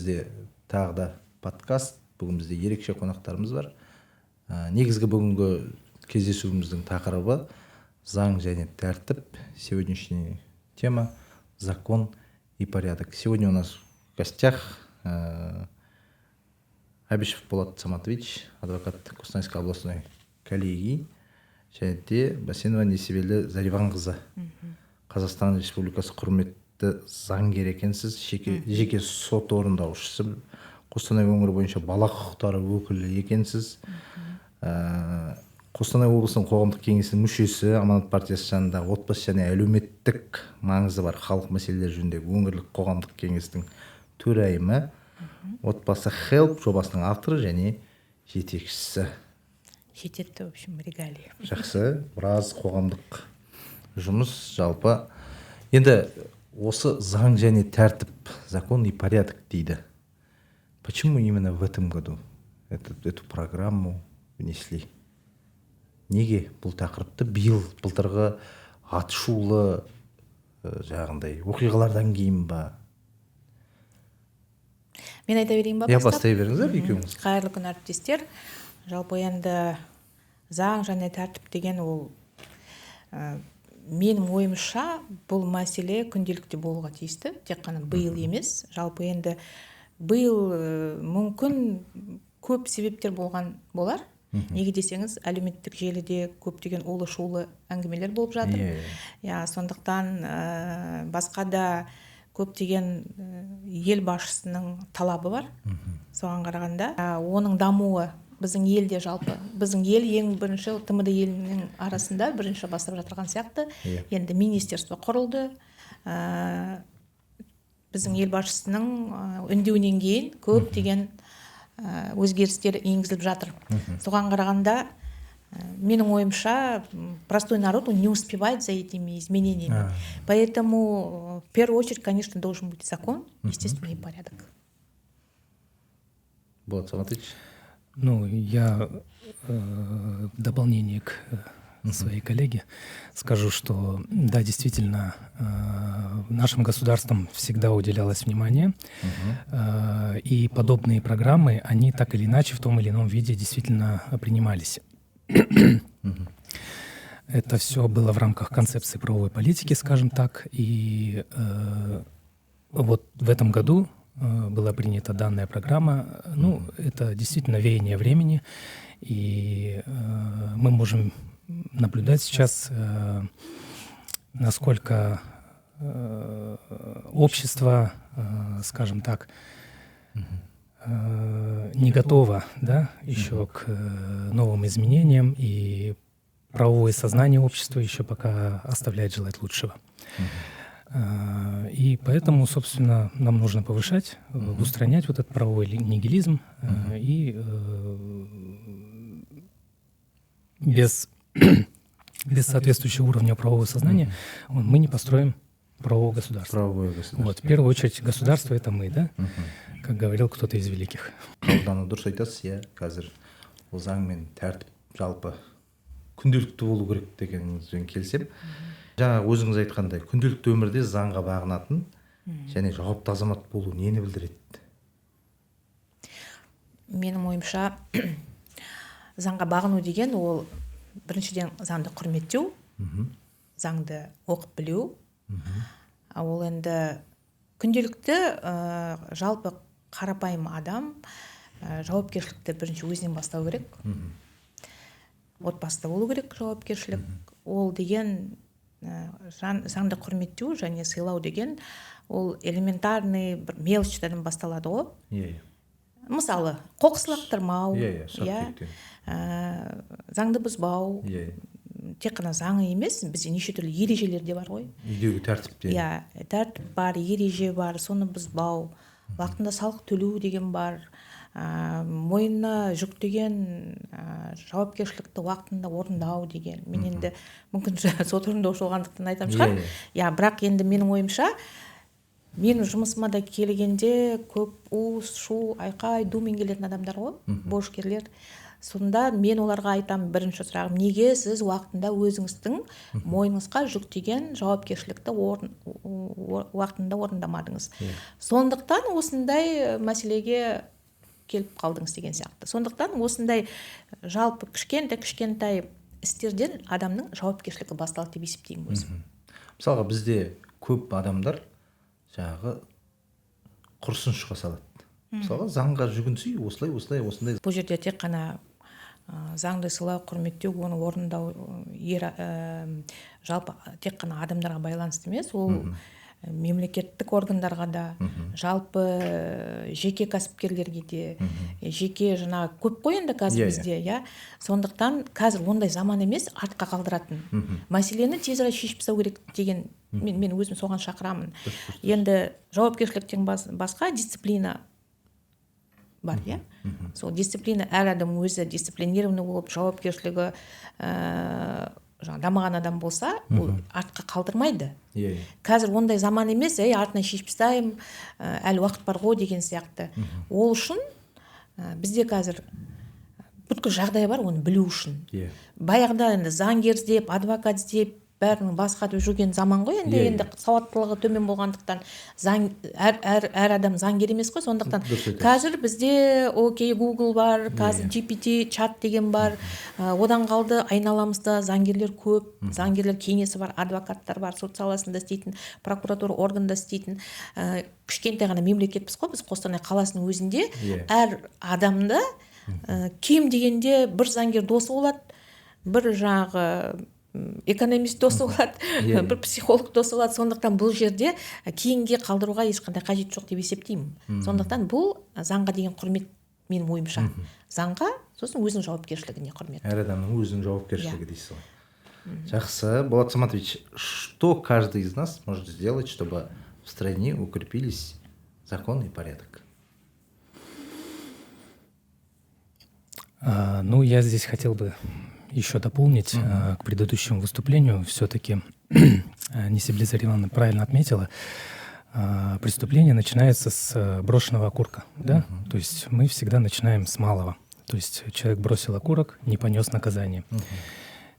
бізде тағы да подкаст. Бүгін бізде ерекше қонақтарымыз бар. Негізгі бүгінгі кездесуіміздің тақырыбы заң және тәртіп. Сегодняшняя тема закон и порядок. Сегодня у нас в гостях Абишев Болат Саматович, адвокат Қостанайской областной коллегии, және де Басенова Несібелі Зариванқызы. Қазақстан Республикасы құрметті заңгер екенсіз, жеке сот орындаушысы, Қостанай өңірі бойынша бала құқықтары өкілі екенсіз. Қостанай облысының қоғамдық кеңесінің мүшесі, Аманат партиясы жанындағы отбасы және әлеуметтік маңызы бар халық мәселелері жөніндегі өңірлік қоғамдық кеңестің төрайымы, отбасы хелп жобасының авторы және жетекшісі. Жететті, в общем, регалия. Жақсы, біраз қоғамдық жұмыс жалпы. Енді осы заң және тәртіп, закон и порядок дейді. Почему именно в этом году эту программу внесли? Неге бұл тақырыпты былтырғы атышулы жағындай оқиғалардан кейін ба? Мен айта берейін ба? Я бастай беріңіздер екеуіңіз. Қайырлы күн, әріптестер. Жалпы енді заң және тәртіп деген ол менің ойымша бұл мәселе күнделікті болуға тиісті. Тек қана биыл емес. Жалпы енді биыл мүмкін көп себептер болған болар. Неге десеңіз, әлеуметтік желіде көптеген улы-шулы әңгімелер болып жатыр. Сондықтан басқа да көптеген ел басшысының талабы бар. Соған қарағанда оның дамуы біздің елде жалпы, біздің ел ең бірінші ТМД елінің арасында бірінші бастап жатырған сияқты. Енді министерство құрылды. Біздің ел басшысының үндеуінен кейін көптеген өзгерістер енгізіліп жатыр. Соған қарағанда менің ойымша простой народ он не успевает за этими изменениями. Поэтому в первую очередь, конечно, должен быть закон, естественно, и порядок. Болат Саматович. Я в дополнение к своей коллеге скажу, что да, действительно, нашим государством всегда уделялось внимание, и подобные программы, они так или иначе в том или ином виде действительно принимались. Это все было в рамках концепции правовой политики, скажем так, и вот в этом году была принята данная программа. Это действительно веяние времени, и мы можем наблюдать сейчас, насколько общество, скажем так, не готово, да, еще к новым изменениям, и правовое сознание общества еще пока оставляет желать лучшего. И поэтому, собственно, нам нужно повышать, устранять вот этот правовой нигилизм, и без соответствующего уровня правового сознания мы не построим правового государства. Вот, в первую очередь, государство — это мы, да? Как говорил кто-то из великих. Дұрыс айтасыз, иә, қазір ол заң мен тәртіп жалпы күнделікті болу керек дегеніңізбен келсем. Жаңа өзіңіз айтқандай, күнделікті өмірде заңға бағынатын және жауапты азамат болу нені білдіреді? Менің ойымша, заңға бағыну деген ол біріншіден заңды құрметтеу, заңды оқып білу. Ол енді күнделікті жалпы қарапайым адам жауапкершілікті бірінші өзінен бастау керек. Отбасыда болу керек жауапкершілік. Ол деген заңды құрметтеу және сыйлау деген ол элементарный бір мелочьтардан басталады ғой. Мысалы, қоқыс лақтырмау, заңды бұзбау, тек қана заңы емес, бізде неше түрлі ережелер де бар ғой. Үйдегі тәртіпте. Тәртіп бар, ереже бар, соны бұзбау, уақытында салық төлеу деген бар, мойнына жүктеген жауапкершілікті уақытында орындау деген. Мен енді мүмкін сот орындаушы болғандықтан айтам шығар. Бірақ енді менің ойымша, мен жұмысыма да келгенде көп у, шу, айқай, думен келетін адамдар ғой, борышкерлер. сонда мен оларға айтамын, бірінші сұрағым, неге сіз уақытында өзіңіздің мойныңызға жүктеген жауапкершілікті уақытында орындамадыңыз? Сондықтан осындай мәселеге келіп қалдыңыз деген сияқты. Сондықтан осындай жалпы кішкентай істерден адамның жауапкершілігі басталады деп есептеймін өзім. Мысалға бізде көп адамдар жаңағы құрсын шыға салады. Мысалға заңға жүгінсей, осындай. Бұл жерде тек қана заңды сыйлау, құрметтеу, оны орындау жалпы тек қана адамдарға байланысты емес, ол мемлекеттік органдарға да, жалпы жеке кәсіпкерлерге де, жеке жаңағы көп қой енді қазір бізде, иә. Сондықтан қазір ондай заман емес, артқа қалдыратын. Мәселені тезірек шешіп тастау керек деген мен өзім соған шақырамын. Енді жауапкершіліктен басқа дисциплина бар, иә. Сол дисциплина, әр адам өзі дисциплинированный болып, жауапкершілігі дамыған адам болса, ол артқа қалдырмайды. Қазір ондай заман емес, артынан шешіп тастаймын, әлі уақыт бар ғой деген сияқты. Ол үшін бізде қазір бүткіл жағдай бар, оны білу үшін. Баяғыда енді заңгер іздеп, адвокат іздеп, бәрінің басқатып жүрген заман ғой, енді сауаттылығы төмен болғандықтан әр адам заңгер емес қой. Сондықтан қазір бізде окей, Google бар, қазір GPT, чат деген бар, одан қалды айналамызда заңгерлер көп, заңгерлер кеңесі бар, адвокаттар бар, сот саласында істейтін, прокуратура органында істейтін, кішкентай ғана мемлекетпіз қой, біз Қостанай қаласының өзінде әр адамда кем дегенде бір заңгер досы болады, бір жағы экономист досы болады, бір психолог досы болады. Сондықтан бұл жерде кейінге қалдыруға ешқандай қажет жоқ деп есептеймін. Сондықтан бұл заңға деген құрмет, менің ойымша. Заңға, сосын өзінің жауапкершілігіне құрмет. Әр адамның өзінің жауапкершілігі дейсіз ғой. Жақсы. Болат Саматович, что каждый из нас может сделать, чтобы в стране укрепились закон и порядок? Ну, я здесь хотел бы еще дополнить к предыдущему выступлению. Все-таки Несибле Заривановна правильно отметила, преступление начинается с брошенного окурка. Да? То есть мы всегда начинаем с малого. То есть человек бросил окурок, не понес наказание.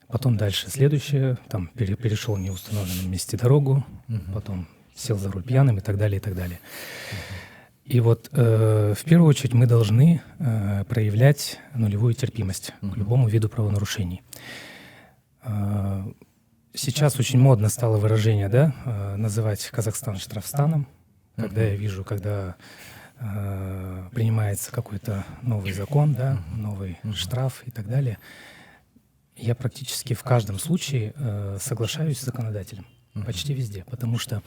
Потом дальше следующее, там перешел в неустановленном месте дорогу, потом сел за руль пьяным и так далее, и так далее. И вот в первую очередь мы должны проявлять нулевую терпимость к любому виду правонарушений. Сейчас очень модно стало выражение, да, называть Казахстан штрафстаном. Когда я вижу, когда принимается какой-то новый закон, да, новый штраф и так далее, я практически в каждом случае соглашаюсь с законодателем. Почти везде. Потому что,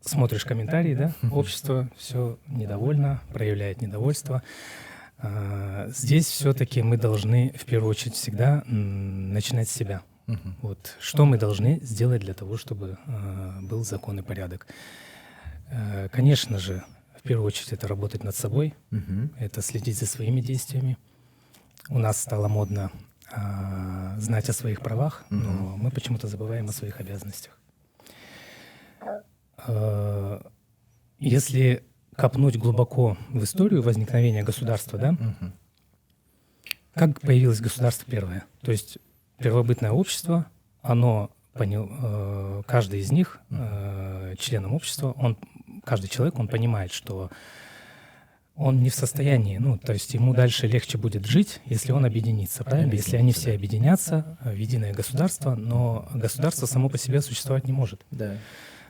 смотришь комментарии, да, общество все недовольно, проявляет недовольство. Здесь все-таки мы должны в первую очередь всегда начинать с себя. Вот что мы должны сделать для того, чтобы был закон и порядок. Конечно же, в первую очередь это работать над собой, это следить за своими действиями. У нас стало модно знать о своих правах, но мы почему-то забываем о своих обязанностях. Если копнуть глубоко в историю возникновения государства, да, как появилось государство первое? То есть первобытное общество, оно каждый из них, членом общества, каждый человек, он понимает, что он не в состоянии, то есть ему дальше легче будет жить, если он объединится, правильно? Если они все объединятся в единое государство, но государство само по себе существовать не может. Да.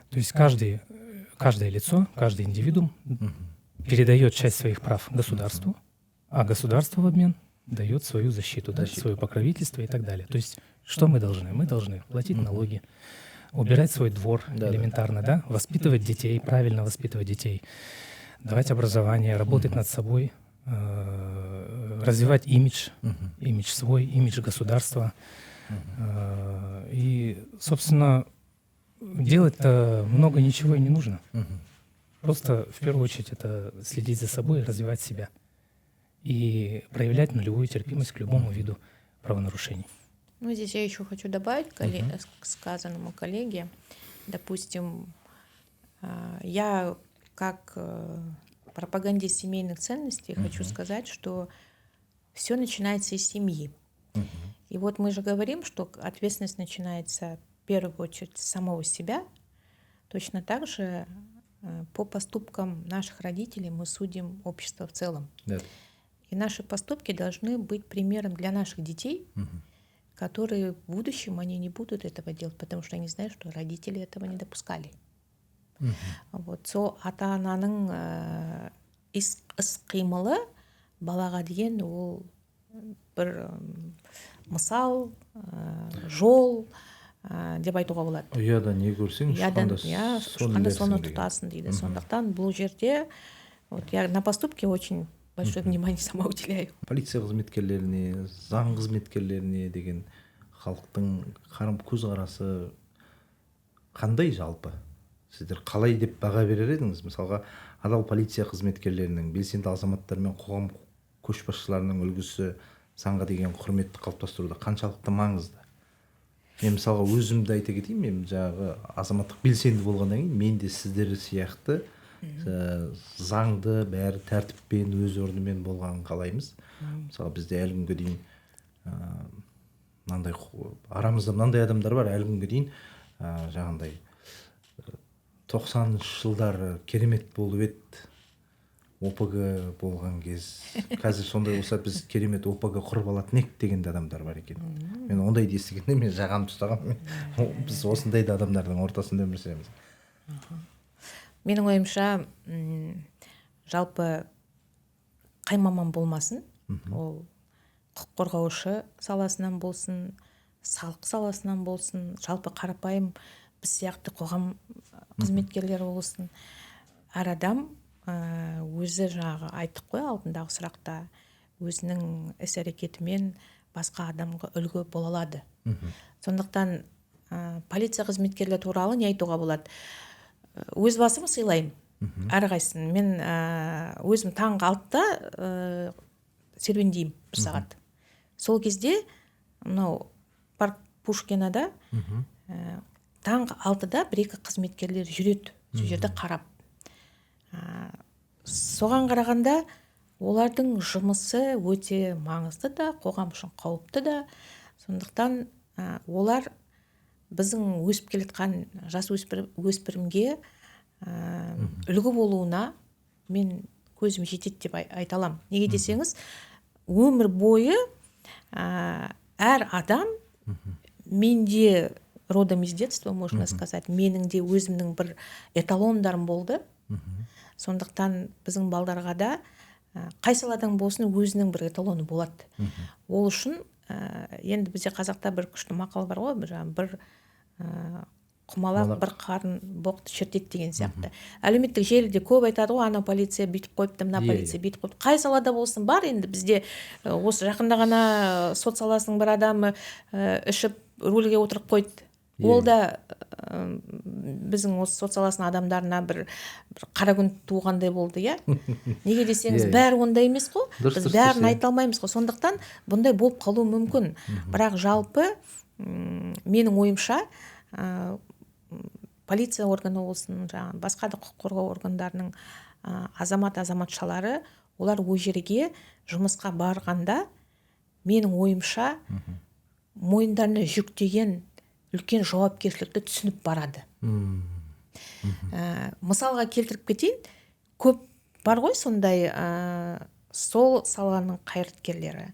То есть каждое лицо, каждый индивидуум передает часть своих прав государству, а государство в обмен дает свою защиту, да, свое покровительство и так далее. То есть что мы должны? Мы должны платить налоги, убирать свой двор элементарно, да, воспитывать детей, правильно воспитывать детей, давать образование, работать над собой, развивать имидж свой, имидж государства. И, собственно, делать-то много ничего и не нужно. Просто в первую очередь это следить за собой, развивать себя и проявлять нулевую терпимость к любому виду правонарушений. Здесь я еще хочу добавить к сказанному коллеге. Допустим, я как пропагандист семейных ценностей хочу сказать, что все начинается из семьи. И вот мы же говорим, что ответственность начинается в первую очередь с самого себя. Точно так же по поступкам наших родителей мы судим общество в целом. Да. И наши поступки должны быть примером для наших детей, которые в будущем они не будут этого делать, потому что они знают, что родители этого не допускали. Вот, со ата-ананың іс-қимылы балаға деген ол бір мысал, жол деп айтуға болады. Ұяда не көрсең, ұшқанда соны тұтасың дейді. Сондықтан бұл жерде я на поступке очень большое внимание сама уделяю. Полиция қызметкерлеріне, заң қызметкерлеріне деген халықтың көзқарасы қандай жалпы? Сіздер қалай деп баға берер едіңіз? Мысалға, адал полиция қызметкерлерінің, белсенді азаматтар мен қоғам көшбасшыларының үлгісі заңға деген құрметті қалыптастыруда қаншалықты маңызды? Мен мысалға өзімді айта кетейін, мен жаңағы азаматтық белсенді болғаннан кейін мен де сіздер сияқты заңды бәрі тәртіппен, өз орнымен болғанын қалаймыз. Мысалы бізде әлі күнге дейін арамызда мынандай адамдар бар, әлі күнге дейін жаңағындай 90-шы жылдары керемет болып еді, ОПГ болған кез. Қазір сондай болса біз керемет ОПГ құрып алатын ек деген адамдар бар екен. Мен ондайды естігенде мен жағамды ұстағанмын. Біз осындай да адамдардың ортасында өмір сүреміз. Менің ойымша, жалпы қай маман болмасын, ол құқық қорғаушы саласынан болсын, салық саласынан болсын, жалпы қарапайым біз сияқты қоғам қызметкерлері болсын, әр адам өзі жаңағы айттық қой алдындағы сұрақта, өзінің іс-әрекетімен басқа адамға үлгі бола алады. Сондықтан полиция қызметкерлері туралы не айтуға болады? Өз басым сыйлаймын, әрқайсысын. Мен өзім таңғы 6-та серуендеймін 1 сағат. Сол кезде мынау парк Пушкинада таңғы 6-да 1-2 қызметкерлер жүреді, сол жерде қарап. Соған қарағанда олардың жұмысы өте маңызды да, қоғам үшін қауіпті да. Сондықтан олар біздің өсіп келетқан жас өспірімге үлгі болуына мен көзім жетеді деп айта аламын. Неге десеңіз, өмір бойы әр адам менде родом из детства, можно сказать, менің де өзімнің бір эталондарым болды. Сондықтан біздің балдарға да қай саладан болсын өзінің бір эталоны болады. Ол үшін енді бізде қазақта бір күшті мақал бар ғой, бір құмалақ бір қарын боқты шертеді деген сияқты. Әлеуметтік желіде көп айтады ғой, ана полиция бүйтіп қойыпты, мына полиция бүйтіп қойыпты. Қай салада болсын бар, енді бізде осы жақында ғана сот саласының бір адамы ішіп рульге отырып қойды. Ол да біздің осы сот саласының адамдарына бір қара күн туғандай болды, я? Неге десеңіз, бәрі ондай емес қой, біз бәрін айта алмаймыз қой. Сондықтан бұндай болып қалуы мүмкін. Бірақ жалпы менің ойымша полиция органы болсын, басқа да құқық қорғау органдарының азамат-азаматшалары, олар өз жерге жұмысқа барғанда, менің ойымша мойындарына жүктеген үлкен жауапкершілікті түсініп барады. Мысалға келтіріп кетейін, көп бар ғой сондай сол саланың қайраткерлері.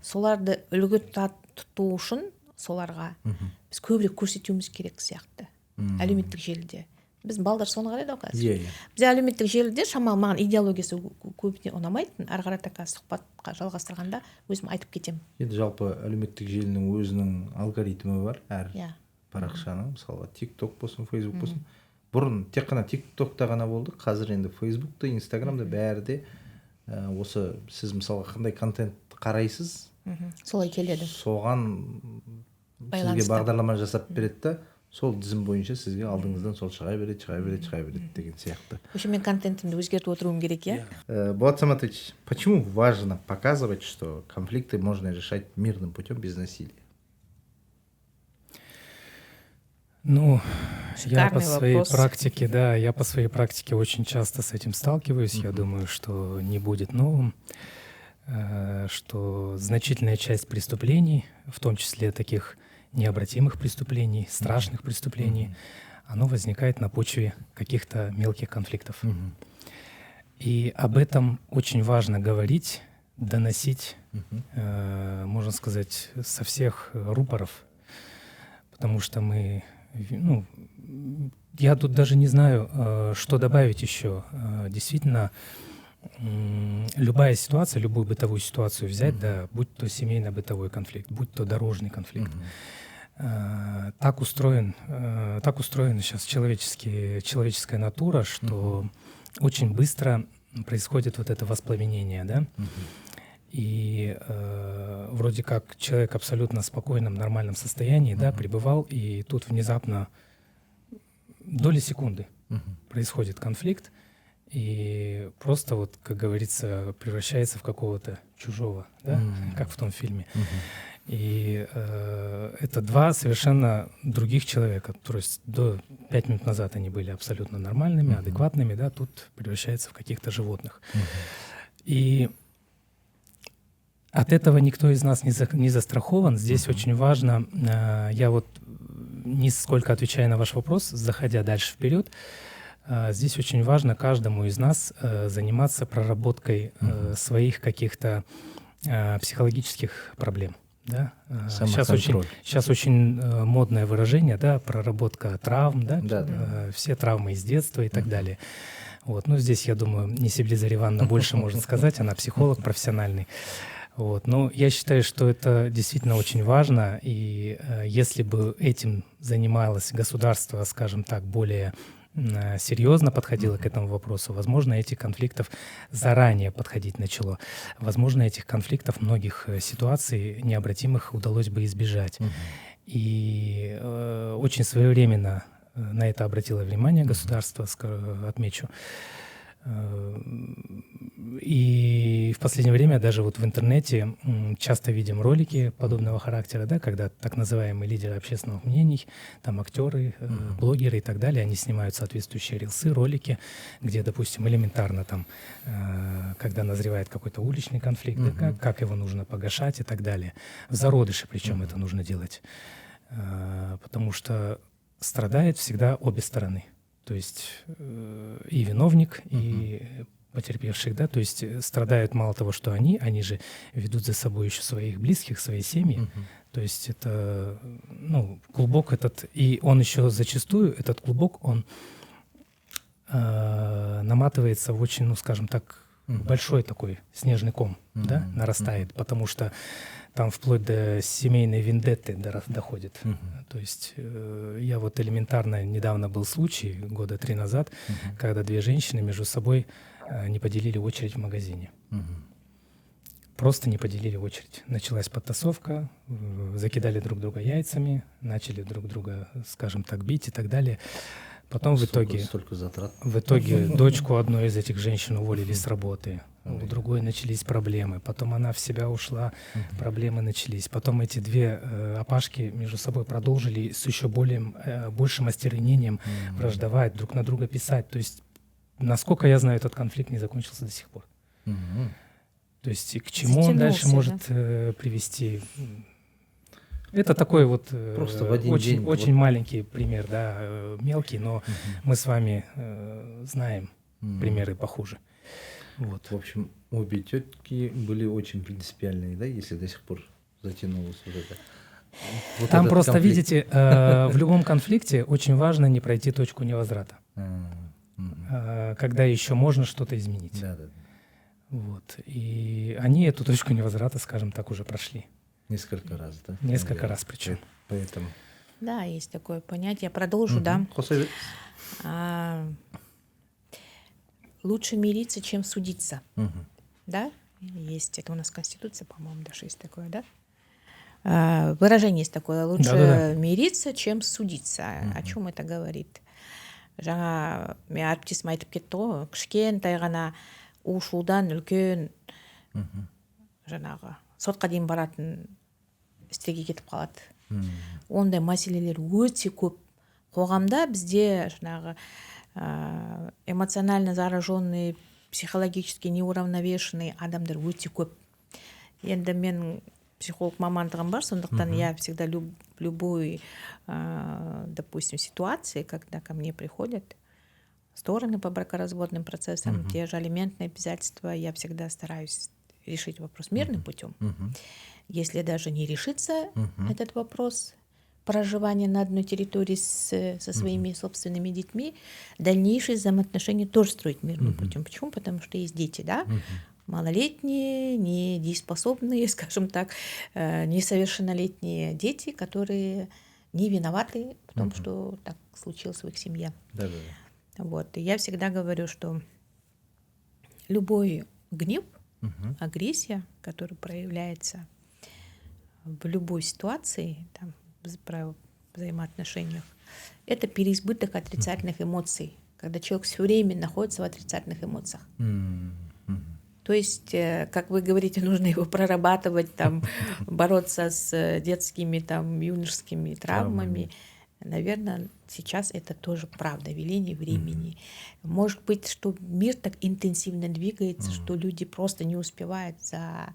Соларды үлгі тұту үшін соларға біз көбірек көрсетуіміз керек сияқты. Әлеуметтік желіде. Біз балдар соны қарайды қазір. Біз әлеуметтік желіде шамалы маған идеологиясы көбіне ұнамайтын, ары қарата сұхбатқа жалғастырғанда өзім айтып кетемін. Енді жалпы әлеуметтік желінің өзінің алгоритмі бар, әр парақшаның, мысалға TikTok болсын, Facebook болсын. Бұрын тек қана TikTokта ғана болды, қазір енді Facebookта, Instagramда бәрі де осы сіз мысалға қандай контент қарайсыз, солай келеді. Соған сізге бағдарлама жасап береді да, сол тізім бойынша сізге алдыңыздан сол шыға береді деген сияқты. Вообще мен контентімді өзгертіп отыруым керек, я? Болат Саматович, почему важно показывать, что конфликты можно решать мирным путем без насилия? Ну, я по своей практике очень часто с этим сталкиваюсь. Я думаю, что не будет новым. что значительная часть преступлений, в том числе таких необратимых преступлений, страшных преступлений, оно возникает на почве каких-то мелких конфликтов. И об этом очень важно говорить, доносить, можно сказать, со всех рупоров, потому что мы, ну, я тут даже не знаю, что добавить еще. Действительно, любая ситуация, любую бытовую ситуацию взять, да, будь то семейно-бытовой конфликт, будь то дорожный конфликт, так устроена сейчас человеческая натура, что очень быстро происходит вот это воспламенение, да, и вроде как человек в абсолютно спокойном, нормальном состоянии, да, пребывал, и тут внезапно доли секунды происходит конфликт, и просто вот, как говорится, превращается в какого-то чужого, да, как в том фильме. И это два совершенно других человека. То есть до 5 минут назад они были абсолютно нормальными, адекватными, да, тут превращается в каких-то животных. И от этого никто из нас не застрахован. Здесь очень важно, я вот нисколько отвечая на ваш вопрос, заходя дальше вперед, здесь очень важно каждому из нас заниматься проработкой своих каких-то психологических проблем. Да? Сейчас очень модное выражение, да, проработка травм, да, все травмы из детства и так далее. Вот. Ну, здесь, я думаю, Несибле Заривановна больше может сказать, она психолог профессиональный. Вот. Но я считаю, что это действительно очень важно, и если бы этим занималось государство, скажем так, более серьезно подходило к этому вопросу, возможно, этих конфликтов заранее подходить начало. Возможно, этих конфликтов, многих ситуаций необратимых удалось бы избежать. И очень своевременно на это обратило внимание государство, отмечу. И в последнее время даже вот в интернете часто видим ролики подобного характера, да, когда так называемые лидеры общественных мнений, там актеры, блогеры и так далее, они снимают соответствующие рилсы, ролики, где, допустим, элементарно там, когда назревает какой-то уличный конфликт, да, как его нужно погашать и так далее. В зародыше причем это нужно делать, потому что страдает всегда обе стороны. То есть и виновник, и потерпевших, да, то есть страдают мало того, что они же ведут за собой еще своих близких, свои семьи. То есть это, ну, клубок этот, и он еще зачастую, этот клубок, он наматывается в очень, ну, скажем так, большой такой снежный ком, да, нарастает, потому что там вплоть до семейной вендетты доходит. То есть я вот элементарно, недавно был случай, 3 года назад, когда 2 женщины между собой не поделили очередь в магазине. Просто не поделили очередь. Началась подтасовка, закидали друг друга яйцами, начали друг друга, скажем так, бить и так далее. Потом в итоге дочку одной из этих женщин уволили с работы. У другой начались проблемы. Потом она в себя ушла, проблемы начались. Потом эти 2 опашки между собой продолжили с еще большим остервенением враждовать, друг на друга писать. То есть, насколько я знаю, этот конфликт не закончился до сих пор. То есть к чему он дальше может привести? Это такой вот очень маленький пример, да, мелкий, но мы с вами знаем примеры похуже. Вот. В общем, обе тетки были очень принципиальные, да, если до сих пор затянулось вот это. Вот там просто, конфликт. Видите, в любом конфликте очень важно не пройти точку невозврата, когда еще можно что-то изменить. Да. Вот. И они эту точку невозврата, скажем так, уже прошли. Несколько раз, да? Несколько раз причем. Поэтому. Да, есть такое понятие. Продолжу, да. Лучше мириться, чем судиться. Да? Есть. Это у нас Конституция, по-моему, даже есть такое, да? Выражение есть такое. Лучше мириться, чем судиться. О чем это говорит? Жаңа мен әріптесім айтып кетті ғой, кішкентай ғана у-шудан үлкен жаңағы сотқа дейін баратын істерге кетіп қалады. Ондай мәселелер өте көп. Қоғамда бізде жаңағы эмоционально зараженный, психологически неуравновешенный адамдар өте көп. Енді мен психолог мамандығым бар, сондықтан я всегда в любой, допустим, ситуации, когда ко мне приходят стороны по бракоразводным процессам, те же алиментные обязательства, я всегда стараюсь решить вопрос мирным путем. Если даже не решится этот вопрос проживания на одной территории со своими собственными детьми, дальнейшие взаимоотношения тоже строить мирным путем. Почему? Потому что есть дети, да? Малолетние, недееспособные, скажем так, несовершеннолетние дети, которые не виноваты в том, что так случилось в их семье. Да. Вот. И я всегда говорю, что любой гнев, агрессия, которая проявляется в любой ситуации, там, в взаимоотношениях, это переизбыток отрицательных эмоций, когда человек все время находится в отрицательных эмоциях. То есть, как вы говорите, нужно его прорабатывать, там, бороться с детскими, там, юношескими травмами. Наверное, сейчас это тоже правда, веление времени. Может быть, что мир так интенсивно двигается, что люди просто не успевают за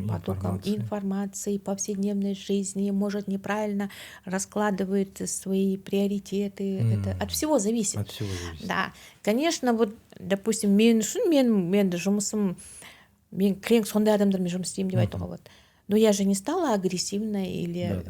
потоком информации, повседневной жизни, может, неправильно раскладывают свои приоритеты. Это от всего зависит. От всего зависит. Да. Конечно, вот, допустим, мен жұмысым, мен кілең сондай адамдармен жұмыс істеймін деп айтуға болады. Но я же не стала агрессивной или...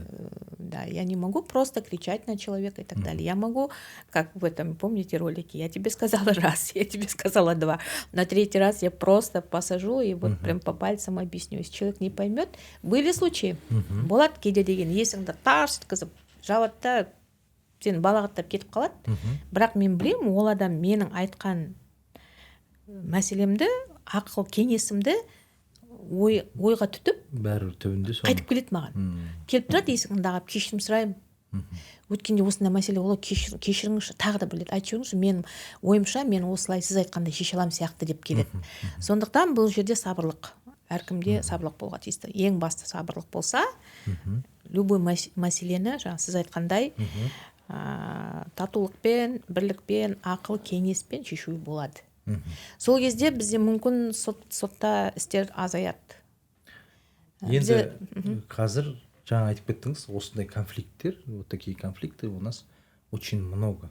Да, я не могу просто кричать на человека и так далее. Я могу, как в этом, помните ролики, я тебе сказала раз, я тебе сказала два. На третий раз я просто посажу и вот прям по пальцам объясню. Если человек не поймет, были случаи. Болады кейде деген, есіңді тарс еткізіп, жауапта сені балағаттап кетіп қалады. Бірақ мен білемін, ол адам менің айтқан мәселемді, ақыл кеңесімді ойға түтіп бәрі түбінде қайтып келеді маған. Келіп тұрады, есігіңді қағып, кешірім сұраймын. Өткенде осындай мәселе олар, кешіріңізші, тағы да бір рет айтып жіберіңізші, менің ойымша мен осылай сіз айтқандай шеше аламын сияқты деп келеді. Сондықтан бұл жерде сабырлық. Әркімде сабырлық болуға тиісті. Ең басты сабырлық болса, любой мәселені, жаңа сіз айтқандай, татулықпен, бірлікпен, ақыл кеңеспен шешуге болады. Сол кезде бізде мүмкін сотта істер азаяды. Енді қазір жаңа айтып кеттіңіз, осындай конфликттер, вот такие конфликты у нас очень много.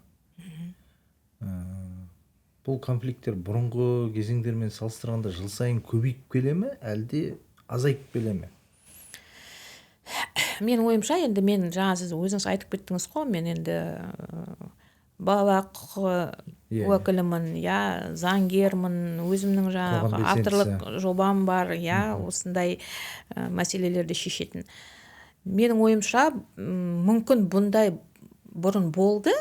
Бұл конфликттер бұрынғы кезеңдермен салыстырғанда жыл сайын көбейіп келе ме, әлде азайып келе ме? Мен ойымша, енді мен жаңа сіз өзіңіз айтып кеттіңіз ғой, мен енді бала құқығы уәкілімін, заңгермін, өзімнің жаңағы авторлық жобам бар, осындай мәселелерді шешетін. Менің ойымша, мүмкін бұндай бұрын болды,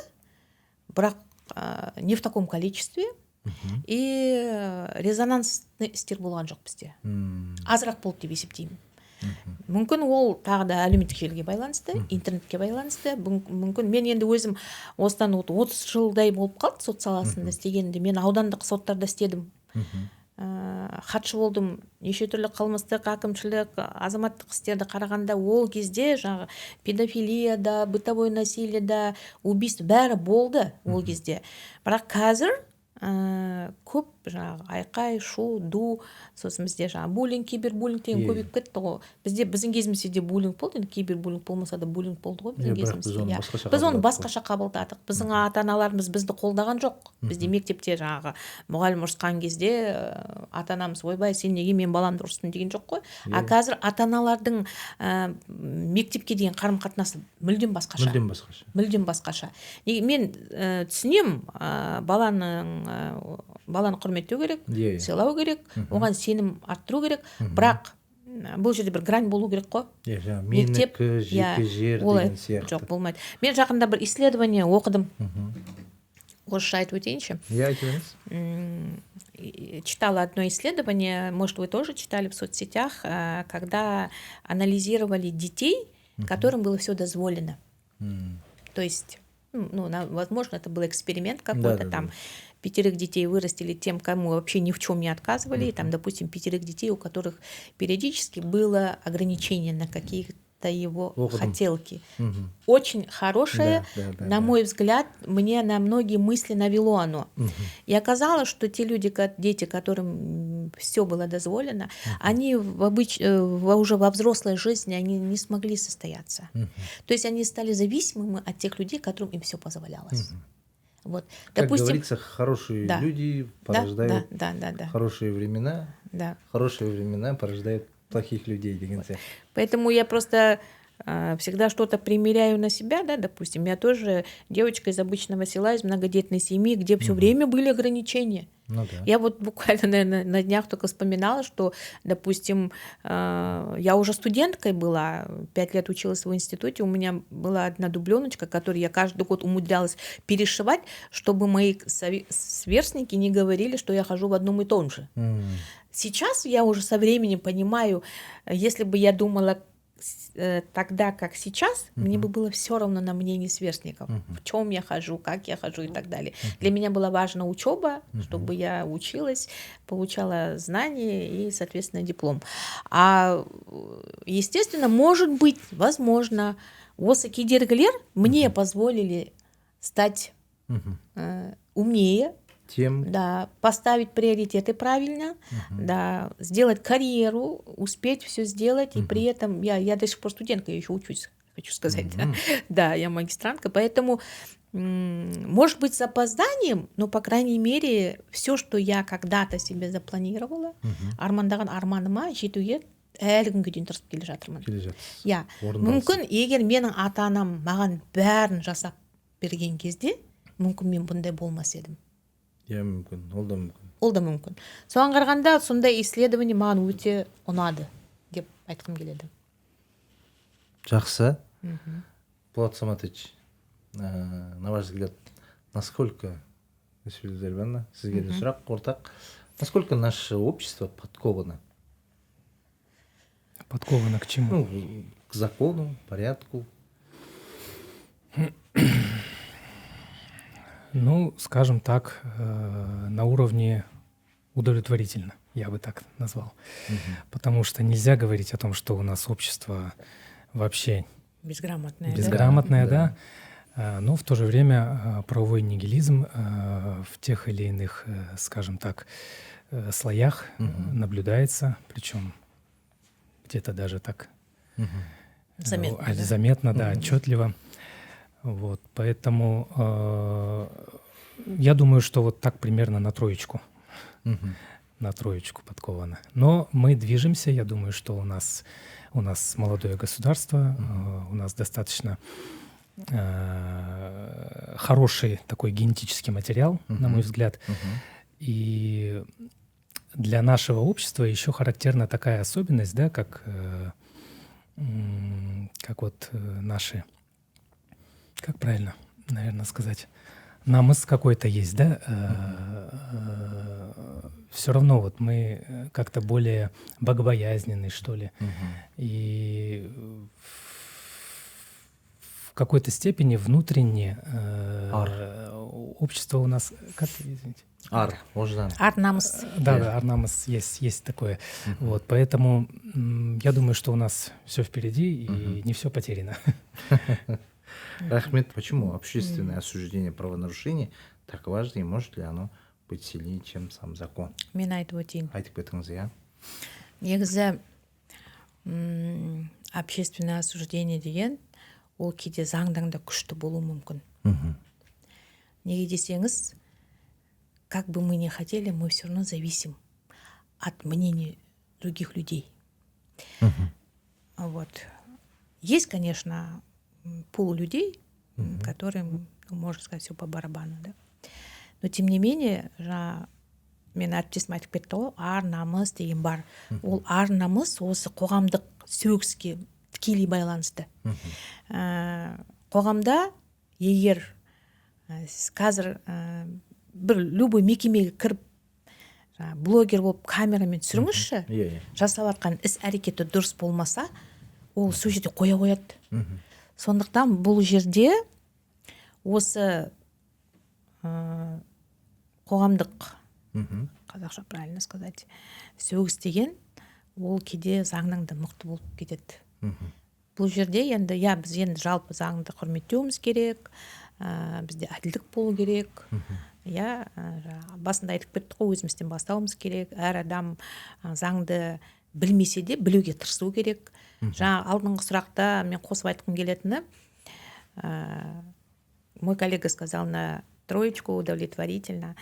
бірақ не в таком количестве, и резонансный істер болған жоқ бізде. Азырақ болды деп есептеймін. Мүмкін ол тағы да әлеуметтік желіге байланысты, интернетке байланысты. Мүмкін мен енді өзім осыдан 30 жылдай болып қалды сот саласында істегенде. Мен аудандық соттарда істедім. Хатшы болдым. Неше түрлі қылмыстық, әкімшілік, азаматтық істерді қарағанда ол кезде жаңағы педофилия да, бытовой насилие да, убийство бәрі болды ол кезде. Бірақ қазір көп жаңағы айқай, шу, ду, сосын бізде жаңағы буллинг, кибербуллинг деген көбейіп кетті ғой. Біздің кезімізде де буллинг болды, енді кибербуллинг болмаса да буллинг болды ғой біздің кезімізде. Біз оны басқаша қабылдадық. Біздің ата-аналарымыз бізді қолдаған жоқ. Бізде мектепте жаңағы мұғалім ұрысқан кезде ата-анамыз ойбай, сен неге мен баламды ұрыстың деген жоқ қой. А қазір ата-аналардың мектепке деген қарым-қатынасы мүлдем басқаша. Мүлдем басқаша. Мен түсінем, баланы құрметтеу керек, сыйлау керек, оған сенім арттыру керек, бірақ бұл жерде бір грань болу керек қой. Менікі, жеке жер деген сияқты. Жоқ, болмайды. Мен жақында бір исследование оқыдым. Орысша айтып өтейінші. Читала одно исследование, может, вы тоже читали в соцсетях, когда анализировали детей, которым было все дозволено. То есть, возможно, это был эксперимент какой-то там. 5 детей вырастили тем, кому вообще ни в чем не отказывали. И там, допустим, 5 детей, у которых периодически было ограничение на какие-то его хотелки. Очень хорошее, на мой взгляд, мне на многие мысли навело оно. И оказалось, что те люди, дети, которым им все было дозволено, они уже во взрослой жизни они не смогли состояться. То есть они стали зависимыми от тех людей, которым им все позволялось. Вот. Как Допустим, говорится, хорошие да. люди порождают да. хорошие времена, Да. хорошие времена порождают плохих людей деген сияқты. Поэтому я просто всегда что-то примеряю на себя, да, допустим, я тоже девочка из обычного села, из многодетной семьи, где все время были ограничения. Ну да. Я вот буквально, наверное, на днях только вспоминала, что, допустим, я уже студенткой была, 5 лет училась в институте, у меня была одна дубленочка, которую я каждый год умудрялась перешивать, чтобы мои сверстники не говорили, что я хожу в одном и том же. Сейчас я уже со временем понимаю, если бы я думала тогда, как сейчас, мне бы было все равно на мнение сверстников, в чем я хожу, как я хожу и так далее. Для меня была важна учеба, чтобы я училась, получала знания и, соответственно, диплом. А, естественно, может быть, возможно, осы кедергілер мне позволили стать умнее, да, поставить приоритеты правильно, да, сделать карьеру, успеть все сделать, и при этом я до сих пор студентка, я еще учусь, хочу сказать, да, я магистрантка, поэтому, может быть, с опозданием, но, по крайней мере, все, что я когда-то себе запланировала, армандаған арманыма жетуге әлі күнге дейін тырысып келе жатырмын. Иә, мүмкін егер менің ата анам маған бәрін жасап берген кезде, мүмкін мен бұндай болмас едім. Иә, мүмкін, ол да мүмкін. Соған қарағанда сондай исследование маған өте ұнады деп айтқым келеді. Жақсы. Болат Саматович, на ваш взгляд, насколько, Зарибановна, сізге де сұрақ ортақ, насколько наше общество подковано? Подковано к чему? Ну, к закону, порядку. Ну, скажем так, на уровне удовлетворительно, я бы так назвал. Потому что нельзя говорить о том, что у нас общество вообще безграмотное, да? Но в то же время правовой нигилизм в тех или иных, скажем так, слоях наблюдается, причем где-то даже так заметно, да, отчетливо. Вот, поэтому я думаю, что вот так примерно на троечку подковано. Но мы движемся, я думаю, что у нас молодое государство, у нас достаточно хороший такой генетический материал, на мой взгляд. И для нашего общества еще характерна такая особенность, да, как вот наши... Как правильно, наверное, сказать? Намыс какой-то есть, да? Все равно вот мы как-то более богобоязненные, что ли. И в какой-то степени внутренне общество у нас... Как, извините? Ар-намыс. Да, ар-намыс есть такое. Вот, поэтому я думаю, что у нас все впереди и не все потеряно. Рахмет, почему общественное осуждение правонарушений так важно и может ли оно быть сильнее, чем сам закон? Мен айтып өтейін. Айтып кетіңіз, иә. Негізі общественное осуждение деген ол кейде заңдан да күшті болуы мүмкін. Неге десеңіз, как бы мы ни хотели, мы все равно зависим от мнения других людей. Вот. Есть, конечно, пул людей, которым, можно сказать, все по барабану, да. Но тем не менее, мен әріптесім айтып кетті ғой, ар-намыс деген бар. Ол ар-намыс осы қоғамдық сөгіске тікелей байланысты. Қоғамда егер қазір бір любой мекемеге кіріп блогер болып камерамен түсіріңізші, жасап жатқан іс-әрекеті дұрыс болмаса, ол сол жерде қоя қояды. Сондықтан бұл жерде осы қоғамдық, қазақша правильно сказать, сөгіс деген ол кейде заңның да мықты болып кетеді. Бұл жерде енді біз енді жалпы заңды құрметтеуіміз керек, бізде әділдік болу керек. иә, басында айтып кеттік қой, өзімізден бастауымыз керек. Әр адам заңды білмесе де білуге тырысу керек. Жаңа алдыңғы сұрақта мен қосып айтқым келетіні, мой коллега сказал на 3 удовлетворительно.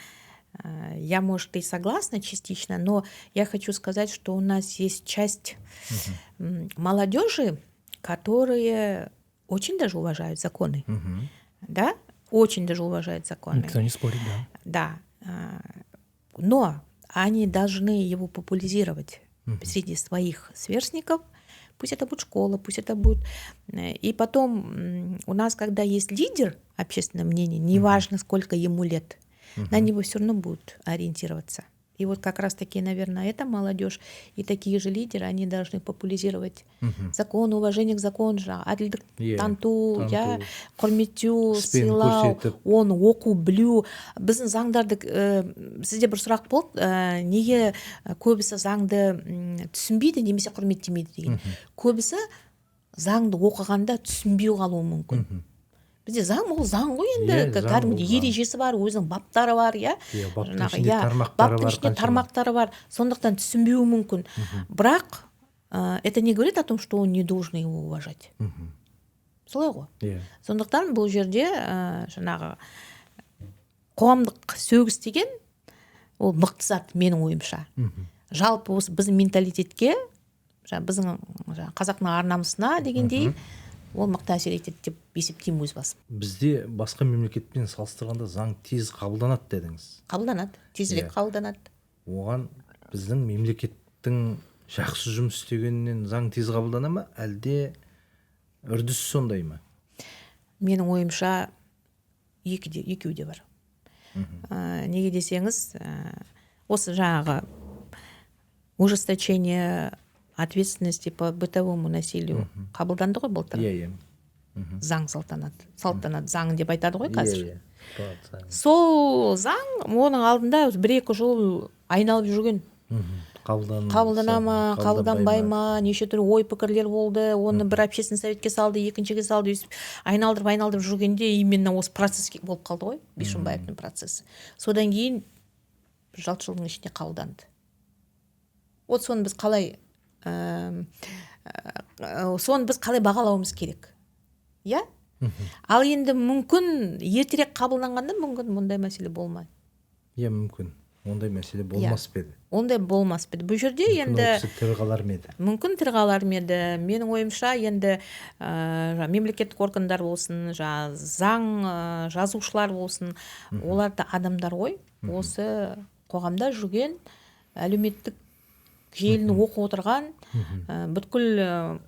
Я, может, и согласна частично, но я хочу сказать, что у нас есть часть молодежи, которые очень даже уважают законы. Да? Очень даже уважают законы. Никто не спорит, да. Да. Но они должны его популяризировать среди своих сверстников. Пусть это будет школа, пусть это будет... И потом у нас, когда есть лидер общественного мнения, неважно, сколько ему лет, на него все равно будут ориентироваться. И вот как раз-таки, наверное, эта молодежь и такие же лидеры, они должны популяризировать закон, уважение к закону, әділдік таныту, иә, құрметтеу, сыйлау, оны оқу, білу. Біздің заңдарды, сізде бір сұрақ болды, неге көбісі заңды түсінбейді, немесе құрметтемейді деген. Көбісі заңды оқығанда түсінбей қалуы мүмкін. Бізде заң, ол заң ғой енді, кәдімгідей ережесі бар, өзінің баптары бар, иә. Баптың ішінде тармақтары бар, сондықтан түсінбеуі мүмкін. Бірақ это не говорит о том, что он не должен его уважать. Солай ғой. Сондықтан бұл жерде жаңағы қоғамдық сөгіс деген ол мықты зат, менің ойымша. Жалпы осы біздің менталитетке, біздің қазақтың ар-намысына дегендей, ол мықты әсер етеді деп есептеймін өз басым. Бізде басқа мемлекетпен салыстырғанда заң тез қабылданады дедіңіз. Қабылданады, тезірек қабылданады. Оған біздің мемлекеттің жақсы жұмыс істегенінен заң тез қабылдана ма, әлде үрдіс сондай ма? Менің ойымша екеуі де бар. Неге десеңіз, осы жаңағы ужесточение ответственности по бытовому насилию қабылданды ғой былтыр. Заң салтанат заң деп айтады ғой қазір. Сол заң оның алдында 1-2 жыл айналып жүрген. Қабылдана ма, қабылданбай ма, неше түрлі ой пікірлер болды, оны бір общественный советке салды, екіншіге салды, айналдырып жүргенде именно осы процесс болып қалды ғой, Бишімбаевтың процесі. Содан кейін 1 жарты жылдың ішінде қабылданды. Вот соны біз қалай бағалауымыз керек. Иә? Ал енді мүмкін ертерек қабылданғанда мүмкін мұндай мәселе болмайды. Иә, мүмкін. Ондай мәселе болмас па еді? Ондай болмас па еді. Бұл жерде енді мүмкін тірі қалар ма еді. Менің ойымша енді мемлекеттік органдар болсын, заң жазушылар болсын, олар да адамдар ғой. Осы қоғамда жүрген әлеуметтік желіні оқып отырған, бүткіл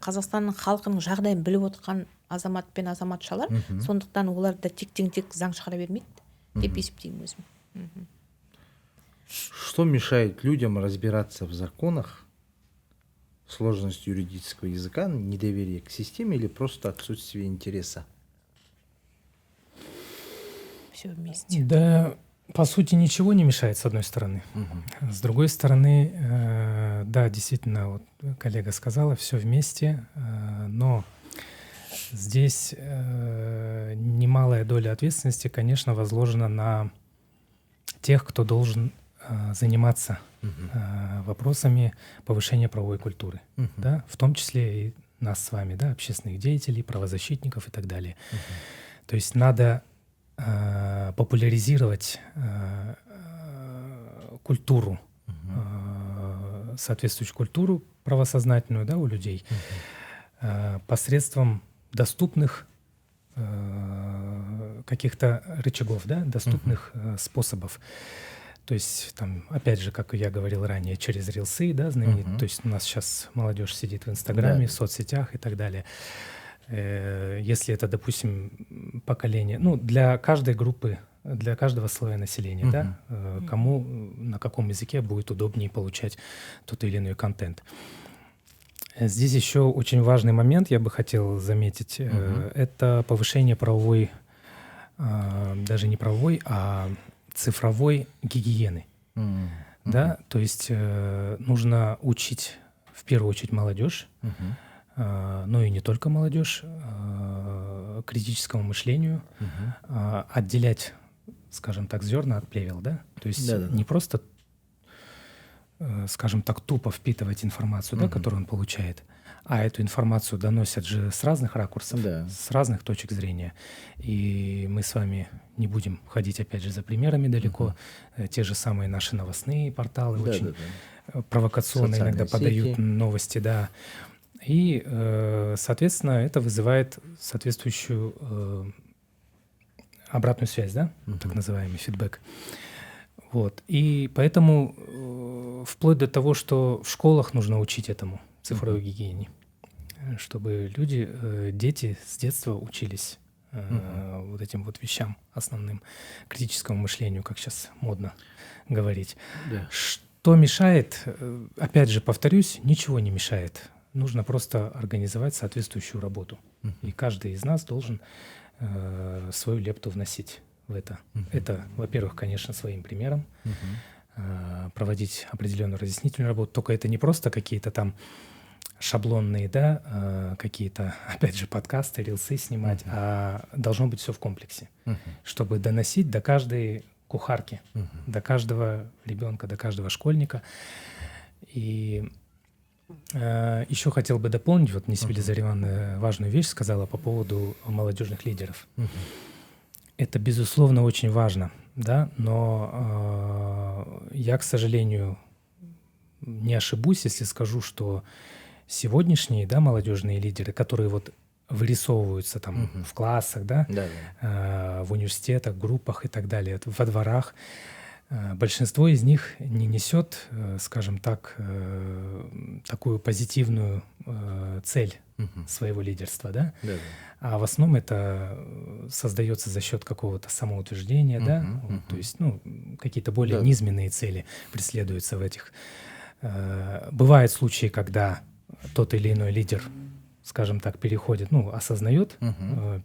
Қазақстанның халқының жағдайын біліп отырған азамат пен азаматшалар, сондықтан олар да тек заң шығара бермейді деп есептеймін өзім. Что мешает людям разбираться в законах? Сложность юридического языка, недоверие к системе или просто отсутствие интереса? Все вместе. Да, по сути, ничего не мешает, с одной стороны. С другой стороны, да, действительно, вот коллега сказала, все вместе, но здесь немалая доля ответственности, конечно, возложена на тех, кто должен заниматься вопросами повышения правовой культуры, да, в том числе и нас с вами, да, общественных деятелей, правозащитников и так далее. То есть надо популяризировать культуру, соответствующую культуру правосознательную, да, у людей посредством доступных каких-то рычагов, да, доступных способов. То есть, там, опять же, как я говорил ранее, через рилсы, да, знаменитые. То есть у нас сейчас молодежь сидит в Инстаграме, в соцсетях и так далее. Если это, допустим, поколение, ну, для каждой группы, для каждого слоя населения, да, кому на каком языке будет удобнее получать тот или иной контент. Здесь еще очень важный момент, я бы хотел заметить, это повышение правовой, даже не правовой, а цифровой гигиены. Да? То есть нужно учить в первую очередь молодежь, но и не только молодежь, критическому мышлению, отделять скажем так, зерна от плевел, да? То есть Да-да-да. не просто, скажем так, тупо впитывать информацию, да, которую он получает, а эту информацию доносят же с разных ракурсов, Да. с разных точек зрения. И мы с вами не будем ходить, опять же, за примерами далеко. Те же самые наши новостные порталы очень провокационно Социальные иногда подают сети. новости, да. И, соответственно, это вызывает соответствующую обратную связь, да, так называемый фидбэк. Вот. И поэтому вплоть до того, что в школах нужно учить этому цифровой гигиене, чтобы люди, дети с детства учились вот этим вот вещам основным, критическому мышлению, как сейчас модно говорить. Да. Что мешает? Опять же, повторюсь, ничего не мешает. Нужно просто организовать соответствующую работу. И каждый из нас должен свою лепту вносить в это. Это, во-первых, конечно, своим примером, проводить определенную разъяснительную работу. Только это не просто какие-то там шаблонные, да, какие-то, опять же, подкасты, рилсы снимать, а должно быть все в комплексе, чтобы доносить до каждой кухарки, до каждого ребенка, до каждого школьника. И еще хотел бы дополнить, вот Несибель Зариван важную вещь сказала по поводу молодежных лидеров. Это, безусловно, очень важно, да, но я, к сожалению, не ошибусь, если скажу, что сегодняшние, да, молодежные лидеры, которые вот вырисовываются там в классах, да, в университетах, группах и так далее, во дворах, большинство из них не несет, скажем так, такую позитивную цель своего лидерства, да? А в основном это создается за счет какого-то самоутверждения, да? Вот, то есть, ну, какие-то более низменные цели преследуются в этих. Бывают случаи, когда тот или иной лидер, скажем так, переходит, ну, осознает,